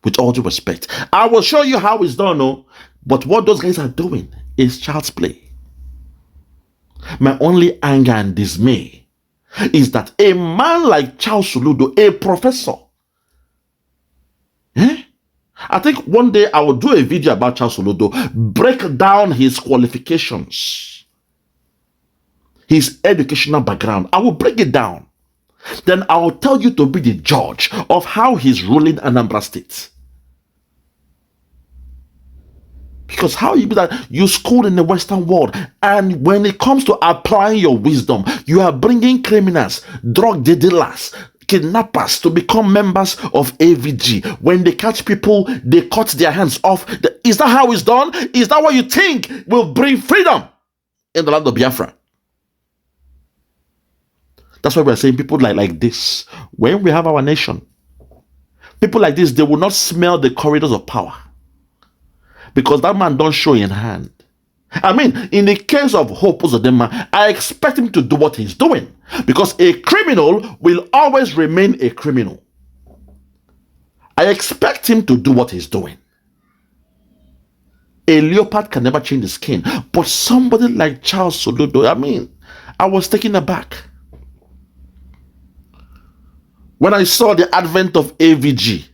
with all due respect. I will show you how it's done, no? But what those guys are doing is child's play. My only anger and dismay is that a man like Charles Soludo, a professor, I think one day I will do a video about Charles Soludo, break down his qualifications, his educational background. I will break it down. Then I will tell you to be the judge of how he's ruling Anambra State. Because how you be that you school in the Western world, and when it comes to applying your wisdom, you are bringing criminals, drug dealers, kidnappers to become members of AVG. When they catch people, they cut their hands off. Is that how it's done? Is that what you think will bring freedom in the land of Biafra? That's why we're saying people like this, when we have our nation, people like this, they will not smell the corridors of power. Because that man don't show in hand. I mean, in the case of Hope Uzodinma, I expect him to do what he's doing. Because a criminal will always remain a criminal. I expect him to do what he's doing. A leopard can never change the skin. But somebody like Charles Soludo, I mean, I was taken aback. When I saw the advent of AVG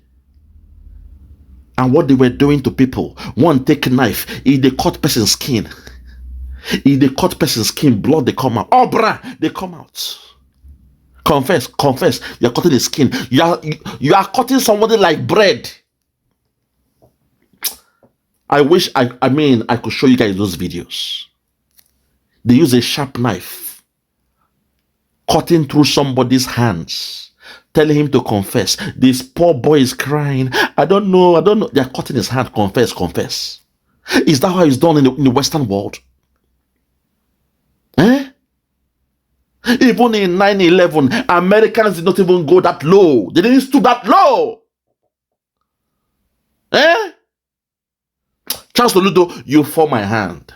and what they were doing to people, one take a knife, if they cut person's skin, blood they come out. Oh, brah, they come out. Confess, you're cutting the skin. You are cutting somebody like bread. I wish, I could show you guys those videos. They use a sharp knife, cutting through somebody's hands, telling him to confess. This poor boy is crying. I don't know. They're cutting his hand. Confess. Is that how it's done in the Western world? Even in 9/11, Americans did not even go that low. They didn't stoop that low. Charles Soludo, you form my hand.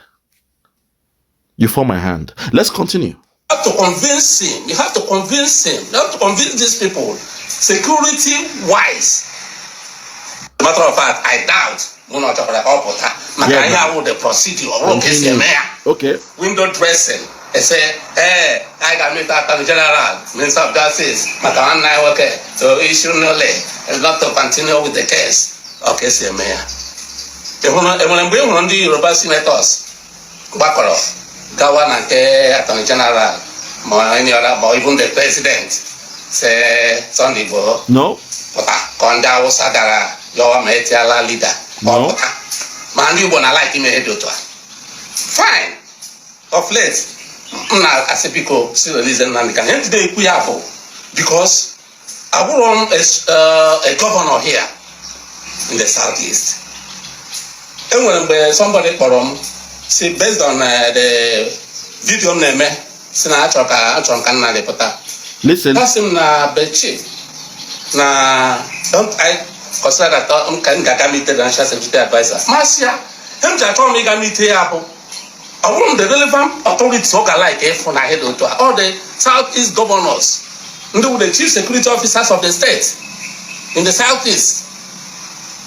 Let's continue. You have to convince him. You have to convince these people, security-wise. Matter of fact, I doubt the procedure. Okay. Window dressing. They say, I can meet Attorney General, Minister of Justice, so issue no lay, and not to continue with the case. Okay, see me. When we on the Yoruba senators, gbakọrọ gawa na nke attorney general ma any other ma even the president say Sunday Igboho No. pụta ka ndị Hausa gara yọwa ma etiala leader No. pụta ma ndị Igbo na like ime ihe dị otu a. Fine. Of late, m na-asị biko si release Nnamdi Kanu. Ihe ndị na-ekwu ya bụ because abụrụ m a governor here in the southeast. Enwere mgbe somebody kpọrọ m si based on the video m na-eme si na achọrọ ka nna depụta. Listen. Asị m na bechi na don't I consider that m ka m ga-aga meet the national security advisor. Masị ya, m ji achọ m ịga meet ya bụ I want the relevant authorities like all the southeast governors, the chief security officers of the state in the southeast.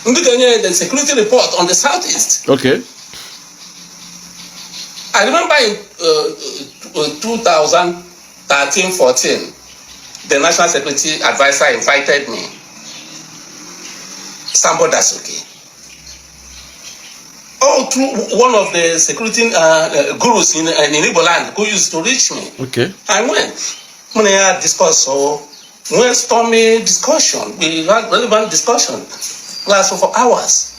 The security report on the southeast. Okay. I remember in 2013-14, the national security advisor invited me, Sambo Dasuki. Oh, through one of the security gurus in Igbo land who used to reach me. Okay. I went. When I had discussed, so we had stormy discussion. We had relevant discussion, lasted for hours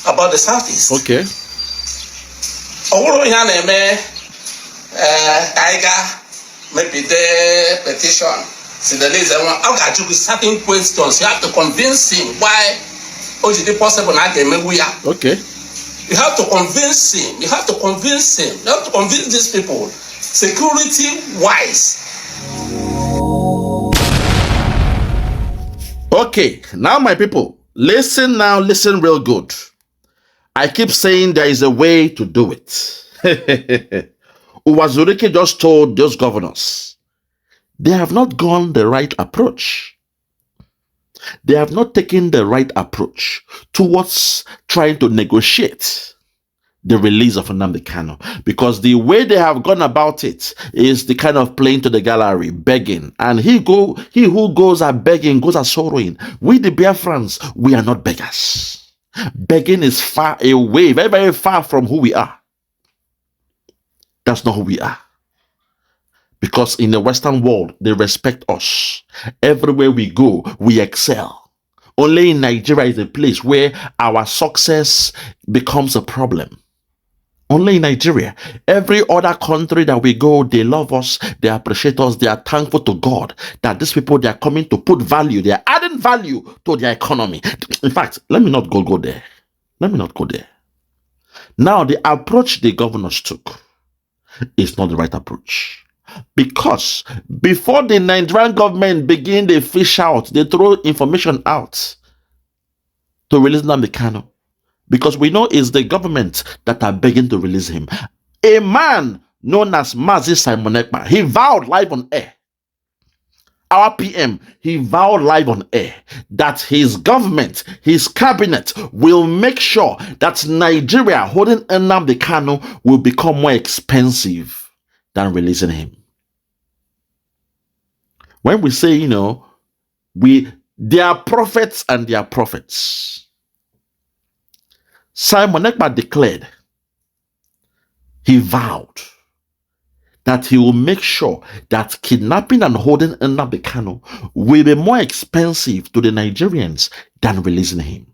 about the southeast. Okay. Maybe the petition. See the list. I got to be certain questions. You have to convince him why. Oh, is it possible? Okay. You have to convince him. You have to convince him. You have to convince these people, security-wise. Okay, now my people, listen now, listen real good. I keep saying there is a way to do it. UWAZURIKE just told those governors, they have not gone the right approach. They have not taken the right approach towards trying to negotiate the release of Nnamdi Kanu, because the way they have gone about it is the kind of playing to the gallery, begging, and he who goes a begging goes a sorrowing. We the Biafrans, we are not beggars. Begging is far away, very, very far from who we are. That's not who we are. Because in the Western world, they respect us. Everywhere we go, we excel. Only in Nigeria is a place where our success becomes a problem. Only in Nigeria. Every other country that we go, they love us, they appreciate us, they are thankful to God that these people, they are coming to put value, they are adding value to their economy. In fact, let me not go there. Let me not go there. Now, the approach the governors took is not the right approach. Because before the Nigerian government begin, they fish out, they throw information out to release Nnamdi Kanu. Because we know it's the government that are begging to release him. A man known as Mazi Simon Ekpa, he vowed live on air. Our PM, he vowed live on air that his government, his cabinet will make sure that Nigeria holding Nnamdi Kanu will become more expensive than releasing him. When we say, they are prophets and they are prophets. Simon Ekpa declared, he vowed that he will make sure that kidnapping and holding Nnamdi Kanu will be more expensive to the Nigerians than releasing him.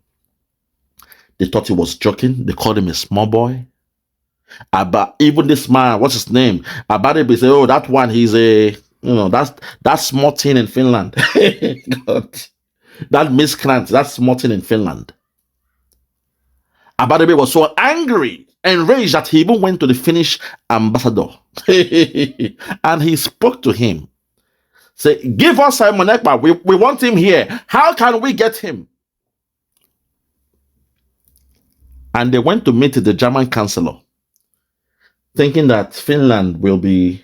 They thought he was joking. They called him a small boy. Even this man, what's his name? Abadebe said, oh, that one, he's a, that small thing in Finland. God. That miscreant, that small thing in Finland. Abadebe was so angry, enraged, that he even went to the Finnish ambassador. And he spoke to him. Say, give us Simon Ekpa. We want him here. How can we get him? And they went to meet the German chancellor, thinking that Finland will be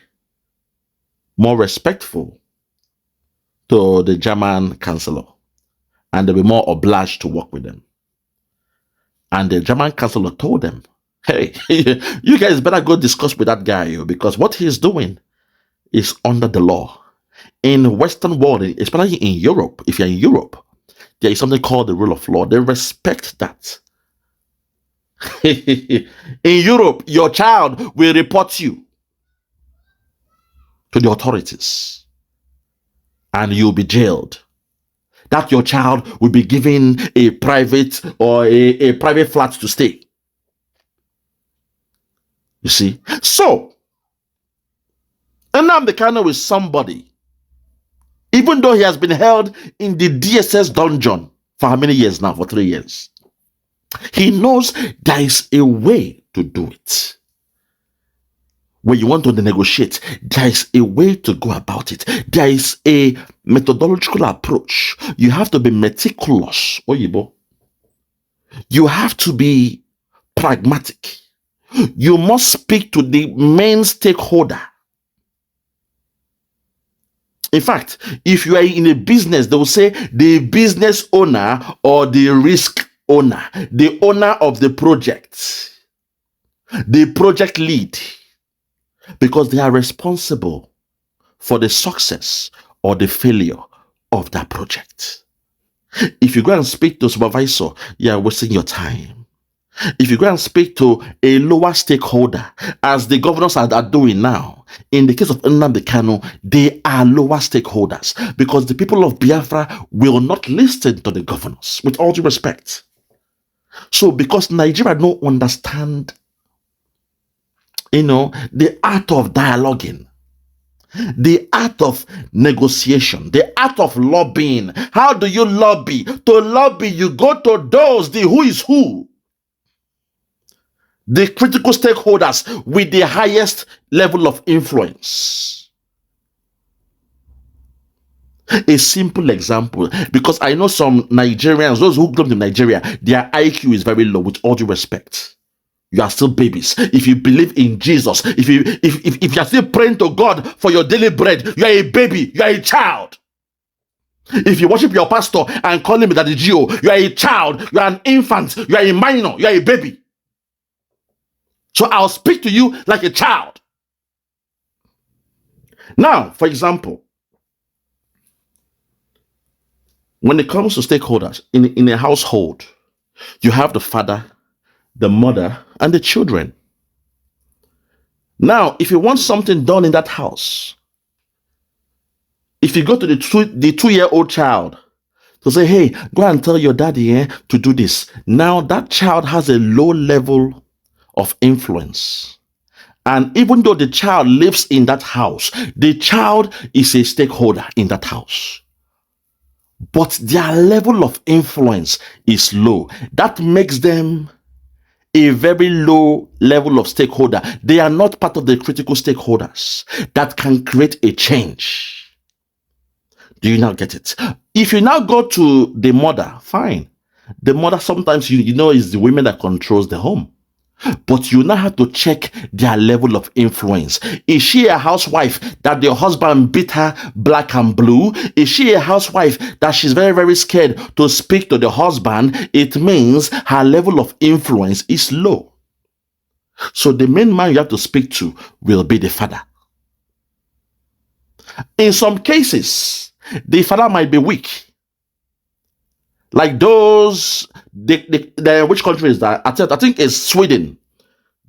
more respectful to the German chancellor and they'll be more obliged to work with them. And the German chancellor told them, hey, you guys better go discuss with that guy, because what he's doing is under the law. In the Western world, especially in Europe, if you're in Europe, there is something called the rule of law. They respect that. In Europe, your child will report you to the authorities and you'll be jailed. That your child will be given a private or a private flat to stay. You see? So, Nnamdi Kanu is somebody, even though he has been held in the DSS dungeon for how many years now? For 3 years. He knows there is a way to do it. When you want to negotiate, there is a way to go about it. There is a methodological approach. You have to be meticulous. Oyibo. You have to be pragmatic. You must speak to the main stakeholder. In fact, if you are in a business, they will say the business owner or the risk owner, the owner of the project, the project lead, because they are responsible for the success or the failure of that project. If you go and speak to a supervisor, you are wasting your time. If you go and speak to a lower stakeholder, as the governors are doing now, in the case of Nnamdi Kanu, they are lower stakeholders because the people of Biafra will not listen to the governors, with all due respect. So because Nigeria don't understand, the art of dialoguing, the art of negotiation, the art of lobbying. How do you lobby? To lobby, you go to those, the who is who, the critical stakeholders with the highest level of influence. A simple example, because I know some Nigerians, those who come to Nigeria, their IQ is very low, with all due respect. You are still babies. If you believe in Jesus, if you are still praying to God for your daily bread, you are a baby, you are a child. If you worship your pastor and call him the GO, you are a child, you are an infant, you are a minor, you are a baby. So I'll speak to you like a child. Now, for example, when it comes to stakeholders in a household, you have the father, the mother, and the children. Now, if you want something done in that house, if you go to the 2-year-old child to say, hey, go and tell your daddy to do this. Now, that child has a low level of influence. And even though the child lives in that house, the child is a stakeholder in that house. But their level of influence is low. That makes them a very low level of stakeholder. They are not part of the critical stakeholders that can create a change. Do you now get it? If you now go to the mother, fine. The mother sometimes, is the women that controls the home. But you now have to check their level of influence. Is she a housewife that the husband beat her black and blue? Is she a housewife that she's very, very scared to speak to the husband? It means her level of influence is low. So the main man you have to speak to will be the father. In some cases, the father might be weak. Like those, which country is that? I think it's Sweden.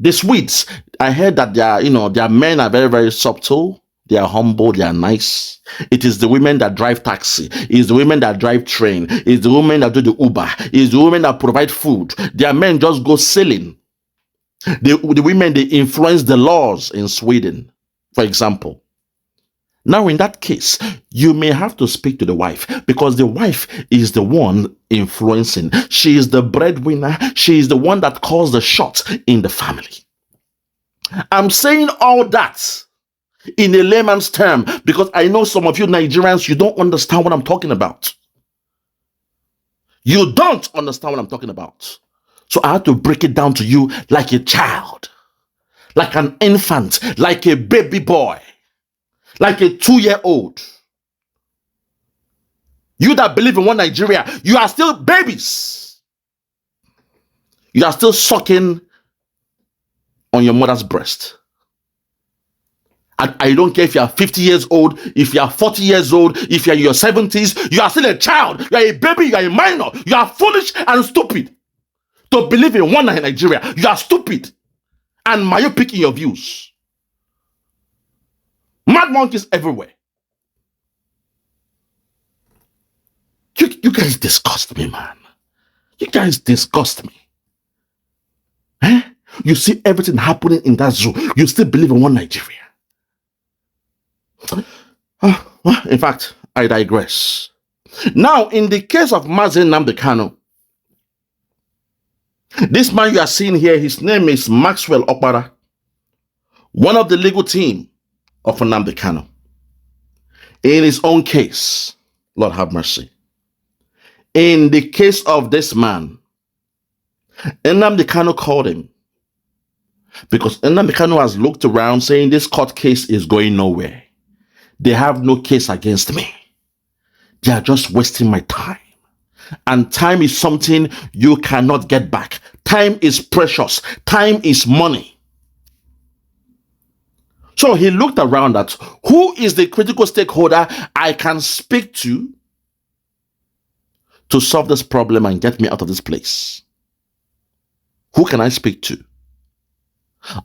The Swedes, I heard that their men are very, very subtle. They are humble. They are nice. It is the women that drive taxi. It's the women that drive train. It's the women that do the Uber. It's the women that provide food. Their men just go selling. The women, they influence the laws in Sweden, for example. Now, in that case, you may have to speak to the wife because the wife is the one influencing. She is the breadwinner. She is the one that calls the shots in the family. I'm saying all that in a layman's term because I know some of you Nigerians, you don't understand what I'm talking about. You don't understand what I'm talking about. So I have to break it down to you like a child, like an infant, like a baby boy. Like a 2-year-old. You that believe in one Nigeria, you are still babies. You are still sucking on your mother's breast. And I don't care if you are 50 years old, if you are 40 years old, if you are in your 70s, you are still a child, you are a baby, you are a minor, you are foolish and stupid to believe in one Nigeria. You are stupid and myopic in your views. Mad monkeys everywhere. You guys disgust me, man. You guys disgust me. Eh? You see everything happening in that zoo. You still believe in one Nigeria. In fact, I digress. Now, in the case of Nnamdi Kanu, this man you are seeing here, his name is Maxwell Okpara, one of the legal team of Nnamdi Kanu. In his own case, Lord have mercy. In the case of this man, Nnamdi Kanu called him because Nnamdi Kanu has looked around saying this court case is going nowhere. They have no case against me. They are just wasting my time. And time is something you cannot get back. Time is precious. Time is money. So he looked around at who is the critical stakeholder I can speak to solve this problem and get me out of this place. Who can I speak to?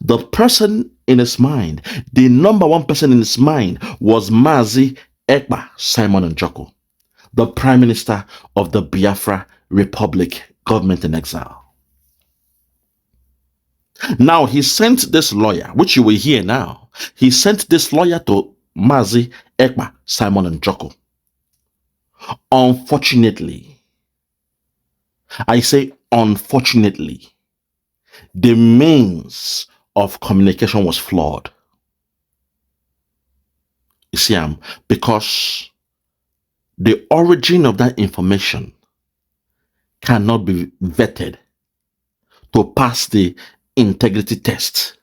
The person in his mind, the number one person in his mind was Mazi Ekpa Simon Njoko, the Prime Minister of the Biafra Republic, government in exile. Now, he sent this lawyer, which you will hear now. He sent this lawyer to Mazi Ekpa Simon Njoko. Unfortunately, I say unfortunately, the means of communication was flawed. You see, because the origin of that information cannot be vetted to pass the integrity test.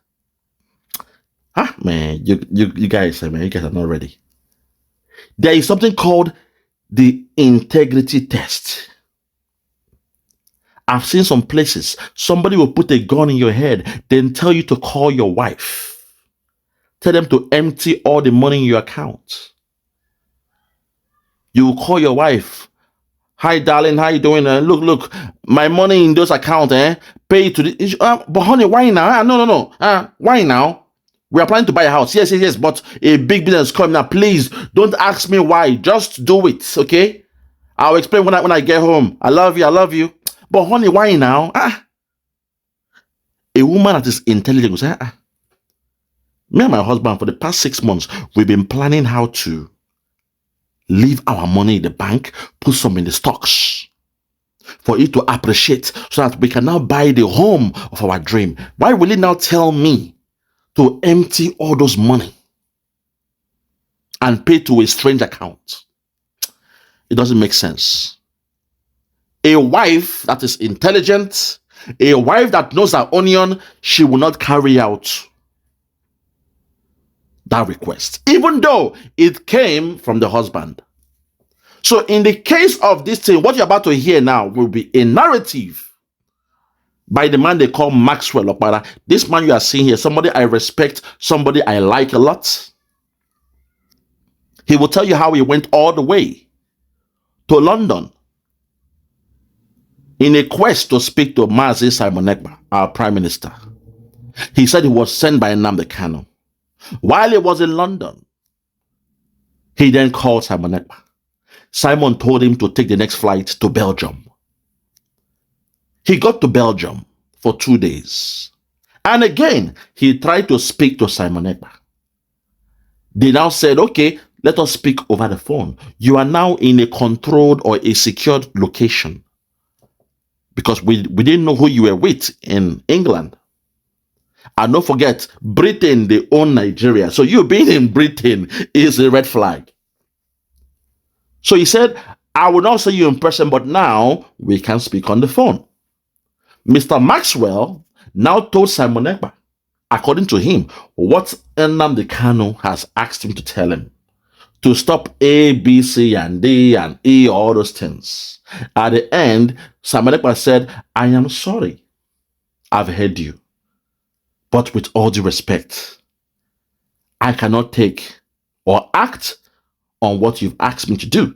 Man, you guys, you guys are not ready. There is something called the integrity test. I've seen some places, somebody will put a gun in your head, then tell you to call your wife. Tell them to empty all the money in your account. You will call your wife. Hi, darling, how you doing? Look, my money in those accounts, pay to the... but honey, why now? No. Why now? We are planning to buy a house. Yes, but a big business coming now. Please, don't ask me why. Just do it, okay? I'll explain when I get home. I love you. But honey, why now? A woman that is intelligent will say, me and my husband for the past 6 months, we've been planning how to leave our money in the bank, put some in the stocks for it to appreciate so that we can now buy the home of our dream. Why will he now tell me to empty all those money and pay to a strange account? It doesn't make sense. A wife that is intelligent, a wife that knows her onion, she will not carry out that request, even though it came from the husband. So in the case of this thing, what you're about to hear now will be a narrative by the man they call Maxwell Okpara. This man you are seeing here, somebody I respect, somebody I like a lot. He will tell you how he went all the way to London in a quest to speak to Mazi Simon Ekpa, our Prime Minister. He said he was sent by Nnamdi Kanu. While he was in London, he then called Simon Ekpa. Simon told him to take the next flight to Belgium. He got to Belgium for 2 days. And again, he tried to speak to Simon Ekpa. They now said, okay, let us speak over the phone. You are now in a controlled or a secured location. Because we didn't know who you were with in England. And don't forget, Britain, they own Nigeria. So you being in Britain is a red flag. So he said, I will not see you in person, but now we can speak on the phone. Mr. Maxwell now told Simon Ekpa, according to him, what Nnamdi Kanu has asked him to tell him. To stop A, B, C, and D, and E, all those things. At the end, Simon Ekpa said, I am sorry. I've heard you. But with all due respect, I cannot take or act on what you've asked me to do.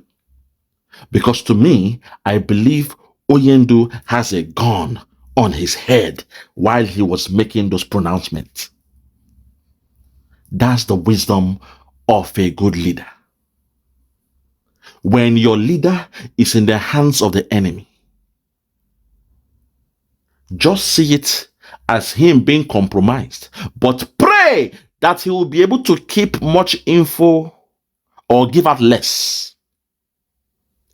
Because to me, I believe Oyendu has a gun on his head while he was making those pronouncements. That's the wisdom of a good leader. When your leader is in the hands of the enemy, just see it as him being compromised, but pray that he will be able to keep much info or give out less.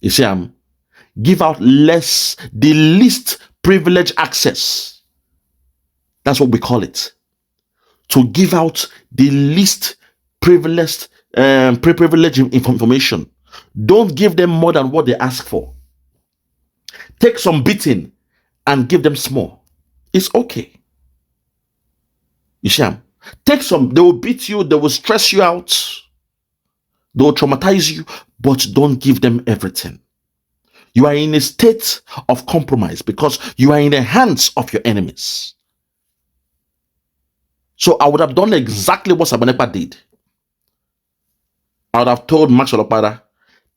You see, give out less, the least privileged access. That's what we call it. To give out the least privileged information. Don't give them more than what they ask for. Take some beating and give them small. It's okay. You see, take some, they will beat you, they will stress you out, they will traumatize you, but don't give them everything. You are in a state of compromise because you are in the hands of your enemies. So I would have done exactly what Sabanepa did. I would have told Max Olopada,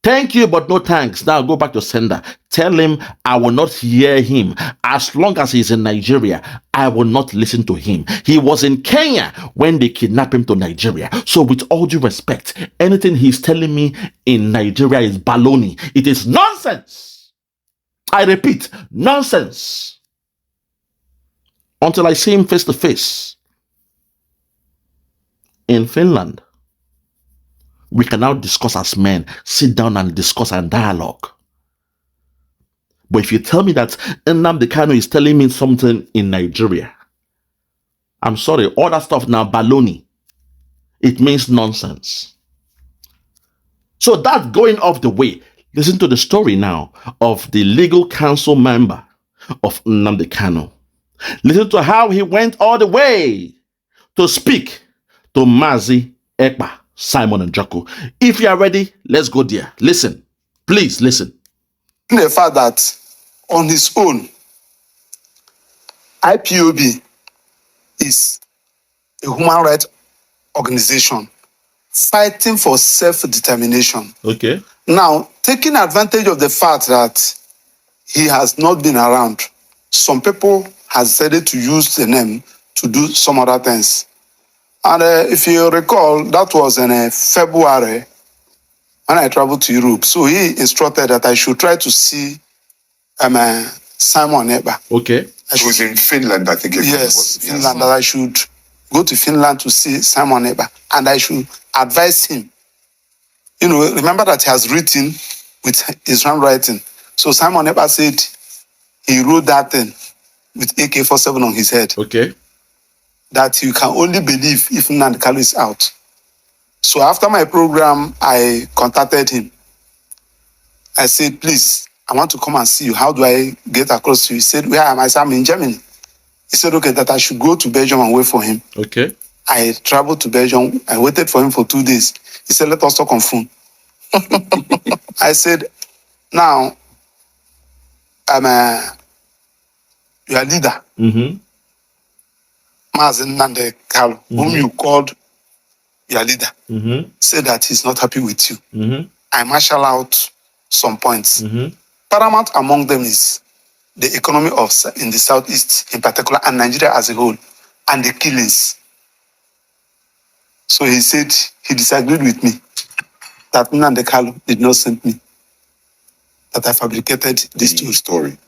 thank you, but no thanks. Now go back to sender. Tell him I will not hear him. As long as he's in Nigeria, I will not listen to him. He was in Kenya when they kidnapped him to Nigeria. So with all due respect, anything he's telling me in Nigeria is baloney. It is nonsense. I repeat, nonsense. Until I see him face to face. In Finland, we can now discuss as men, sit down and discuss and dialogue. But if you tell me that Nnamdi Kanu is telling me something in Nigeria, I'm sorry, all that stuff now, baloney. It means nonsense. So that's going off the way. Listen to the story now of the legal council member of Nnamdi Kanu. Listen to how he went all the way to speak to Mazi Ekpa, Simon and Jocko. If you are ready, let's go there. Listen. Please listen. The fact that on his own, IPOB is a human rights organization fighting for self-determination. Okay. Now, taking advantage of the fact that he has not been around, some people have decided to use the name to do some other things. And if you recall, that was in February when I traveled to Europe. So he instructed that I should try to see Simon Ekpa. Okay. It was in Finland, I think. Yes, Finland. That I should go to Finland to see Simon Ekpa. And I should advise him. You know, remember that he has written with his handwriting. So Simon Ekpa said he wrote that thing with AK-47 on his head. Okay. That you can only believe if Nnamdi Kanu is out. So after my program, I contacted him. I said, please, I want to come and see you. How do I get across to you? He said, where am I? I said, I'm in Germany. He said, okay, that I should go to Belgium and wait for him. Okay. I traveled to Belgium. I waited for him for 2 days. He said, let us talk on phone. I said, now, I'm your leader. Mm-hmm. Nnamdi Kanu, whom you called your leader, said that he's not happy with you. I marshal out some points. Paramount among them is the economy of in the southeast in particular, and Nigeria as a whole, and the killings. So he said he disagreed with me that Nnamdi Kanu did not send me, that I fabricated this story.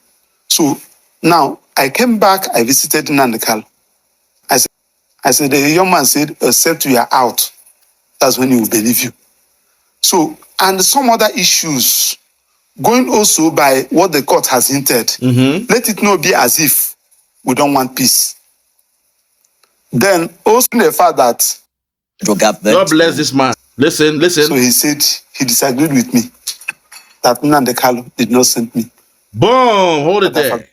So now I came back, I visited Nnamdi Kanu. I said, the young man said, except you are out, that's when he will believe you. So, and some other issues, going also by what the court has hinted, let it not be as if we don't want peace. Then also the fact that God bless this man. Listen. So he said he disagreed with me, that Nnamdi Kanu did not send me. Boom, hold it there.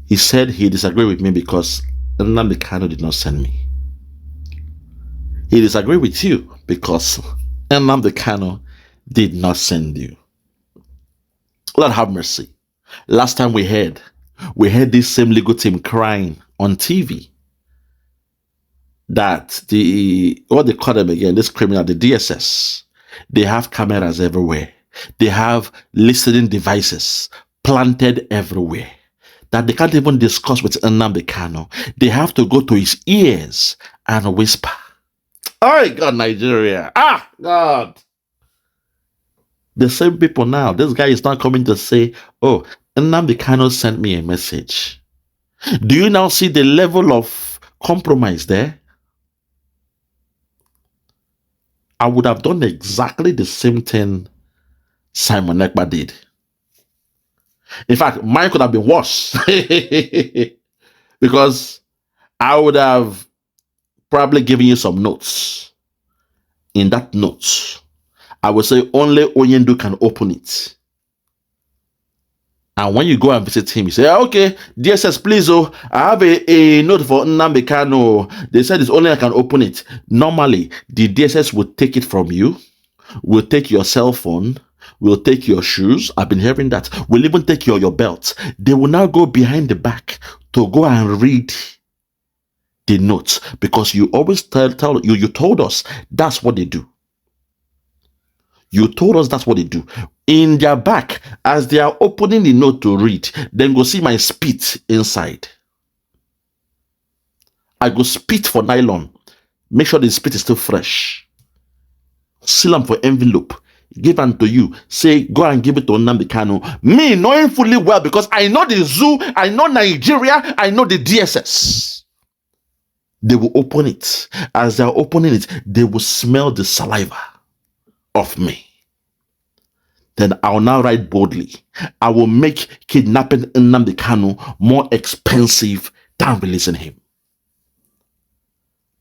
He said he disagreed with me because Nnamdi Kanu did not send me. He disagreed with you because Nnamdi Kanu did not send you. Lord have mercy. Last time we heard this same legal team crying on TV. that what they call them again, this criminal, the DSS, they have cameras everywhere. They have listening devices planted everywhere that they can't even discuss with Nnamdi Kanu. They have to go to his ears and whisper. Oh God, Nigeria. Ah, God. The same people now, this guy is not coming to say, oh, Nnamdi Kanu sent me a message. Do you now see the level of compromise there? I would have done exactly the same thing Simon Ekpa did. In fact, mine could have been worse. Because I would have probably given you some notes. In that note, I would say only Onyendu can open it. And when you go and visit him, you say, okay, DSS, please, oh, I have a note for Nnamdi Kanu. They said it's only I can open it. Normally, the DSS will take it from you, will take your cell phone, will take your shoes. I've been hearing that. Will even take your belt. They will now go behind the back to go and read the notes, because you always you told us that's what they do. You told us that's what they do. In their back, as they are opening the note to read, then go see my spit inside. I go spit for nylon. Make sure the spit is still fresh. Seal them for envelope. Give them to you. Say, go and give it to Nnamdi Kanu. Me, knowing fully well, because I know the zoo, I know Nigeria, I know the DSS. They will open it. As they are opening it, they will smell the saliva of me. Then I'll now write boldly. I will make kidnapping Nnamdi Kanu more expensive than releasing him.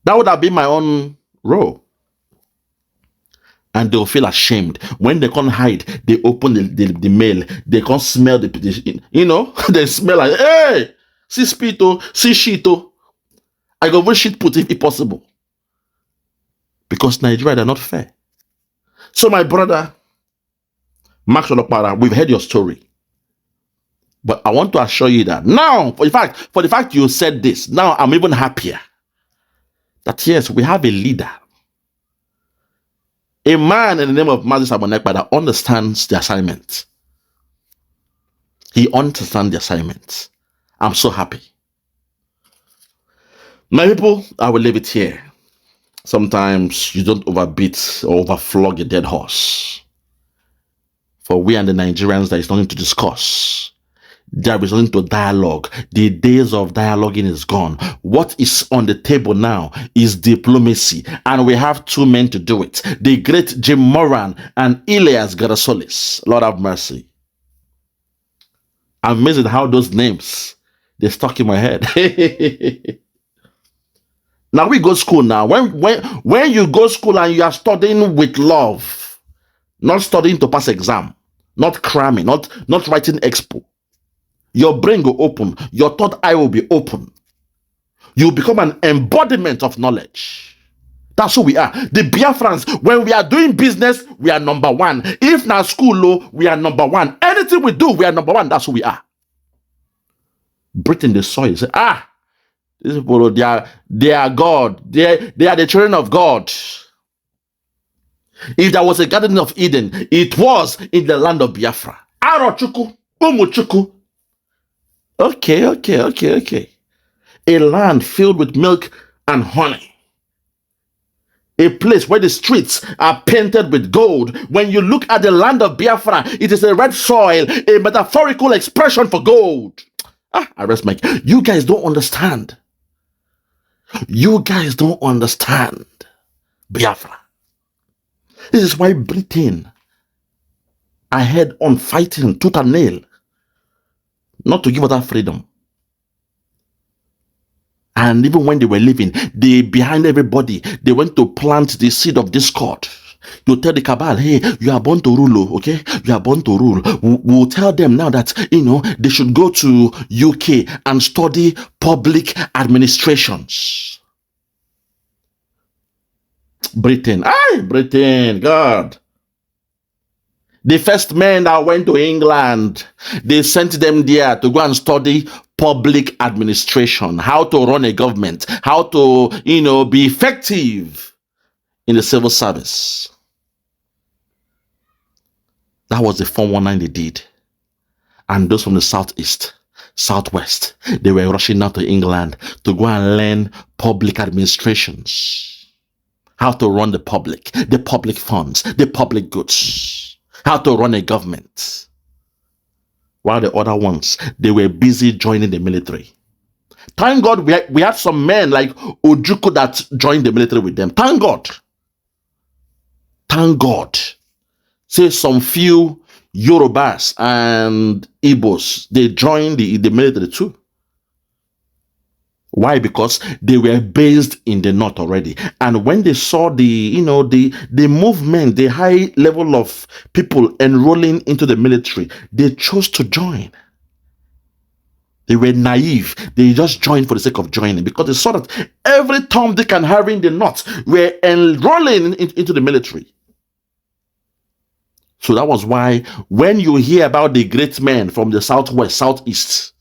That would have been my own role. And they'll feel ashamed. When they can't hide, they open the mail. They can't smell the, they smell like, hey, see spito, see shito. I go with shit put if possible. Because Nigeria, they're not fair. So my brother, Max Olopara, we've heard your story. But I want to assure you that now, for the fact you said this, now I'm even happier. That yes, we have a leader. A man in the name of Mazi Simon Ekpa that understands the assignment. He understands the assignment. I'm so happy. My people, I will leave it here. Sometimes you don't overbeat or overflog a dead horse. For we and the Nigerians, there is nothing to discuss. There is nothing to dialogue. The days of dialoguing is gone. What is on the table now is diplomacy. And we have two men to do it. The great Jim Moran and Elias Garasolis. Lord have mercy. I'm amazed how those names, they stuck in my head. Now we go to school now. When you go to school and you are studying with love, not studying to pass exam, not cramming, not writing expo, your brain will open, your third eye will be open. You become an embodiment of knowledge. That's who we are. The Biafrans, when we are doing business, we are number one. If na school, we are number one. Anything we do, we are number one. That's who we are. Breathe in the soil. Say, these people, they are God. They are the children of God. If there was a garden of Eden, it was in the land of Biafra. Arochuku, Umuchuku. Okay. A land filled with milk and honey. A place where the streets are painted with gold. When you look at the land of Biafra, it is a red soil, a metaphorical expression for gold. I rest my case. You guys don't understand. You guys don't understand Biafra. This is why Britain are head on fighting tooth and nail, not to give us that freedom. And even when they were leaving, they behind everybody, they went to plant the seed of discord. You tell the cabal, hey, you are born to rule, okay? You are born to rule. We'll tell them now that, they should go to UK and study public administrations. Britain, God. The first men that went to England, they sent them there to go and study public administration, how to run a government, how to, be effective in the civil service. That was the 419 they did. And those from the southeast, southwest, they were rushing out to England to go and learn public administrations, how to run the public funds, the public goods, how to run a government. While the other ones, they were busy joining the military. Thank God we had some men like Ojukwu that joined the military with them. Thank God. Thank God. Say some few Yorubas and Igbos, they joined the military too. Why? Because they were based in the north already. And when they saw the movement, the high level of people enrolling into the military, they chose to join. They were naive. They just joined for the sake of joining because they saw that every Tom, Dick, and Harry in the north were enrolling into the military. So that was why when you hear about the great men from the southwest, southeast,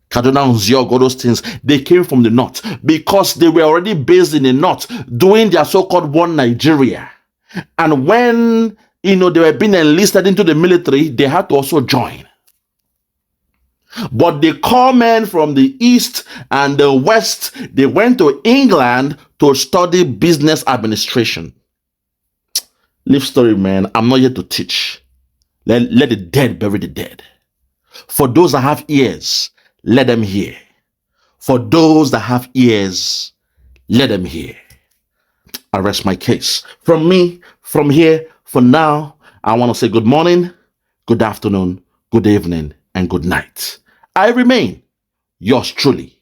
Kaduna, Nziog, all those things, they came from the north because they were already based in the north doing their so-called One Nigeria. And when, they were being enlisted into the military, they had to also join. But the core men from the east and the west, they went to England to study business administration. Live story, man. I'm not here to teach. Let the dead bury the dead. For those that have ears, let them hear. For those that have ears, let them hear. I rest my case. From me, from here, for now, I want to say good morning, good afternoon, good evening, and good night. I remain yours truly,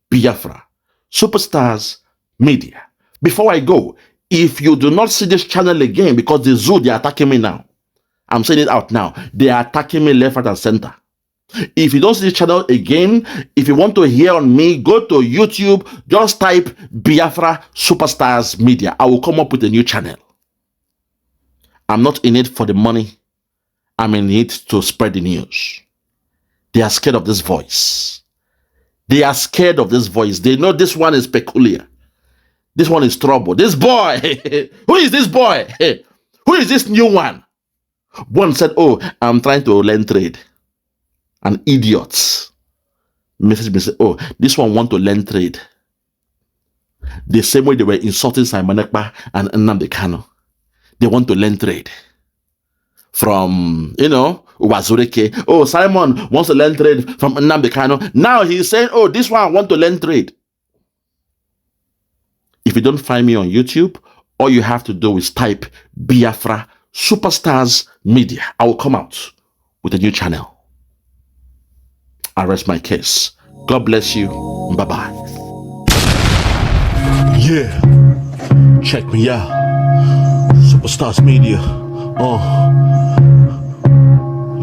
Biafra, Superstars Media. Before I go, if you do not see this channel again, because the zoo, they are attacking me now. I'm saying it out now. They are attacking me left, right, and center. If you don't see this channel again, if you want to hear on me, go to YouTube, just type Biafra Superstars Media. I will come up with a new channel. I'm not in it for the money. I'm in it to spread the news. They are scared of this voice. They are scared of this voice. They know this one is peculiar. This one is trouble. This boy, who is this boy? Who is this new one? One said, oh, I'm trying to learn trade. An idiot. Message me, say, oh, this one want to learn trade. The same way they were insulting Simon Ekpa and Nnamdi Kanu. They want to learn trade. From, UWAZURIKE. Oh, Simon wants to learn trade from Nnamdi Kanu. Now he's saying, oh, this one want to learn trade. If you don't find me on YouTube, all you have to do is type Biafra Superstars Media. I will come out with a new channel. I rest my case. God bless you. Bye-bye. Yeah. Check me out. Superstars Media.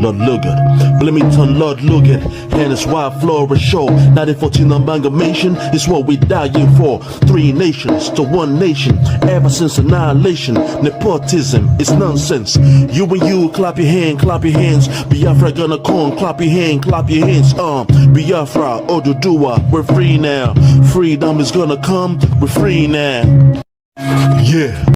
Lord Lugard, Bloomington, Lord Lugard, and it's wild Flora show. 1914 amalgamation is what we dying for. 3 nations to 1 nation, ever since annihilation. Nepotism is nonsense. You and you, clap your hands. Biafra gonna come, clap your hands. Biafra, Oduduwa, we're free now. Freedom is gonna come, we're free now. Yeah.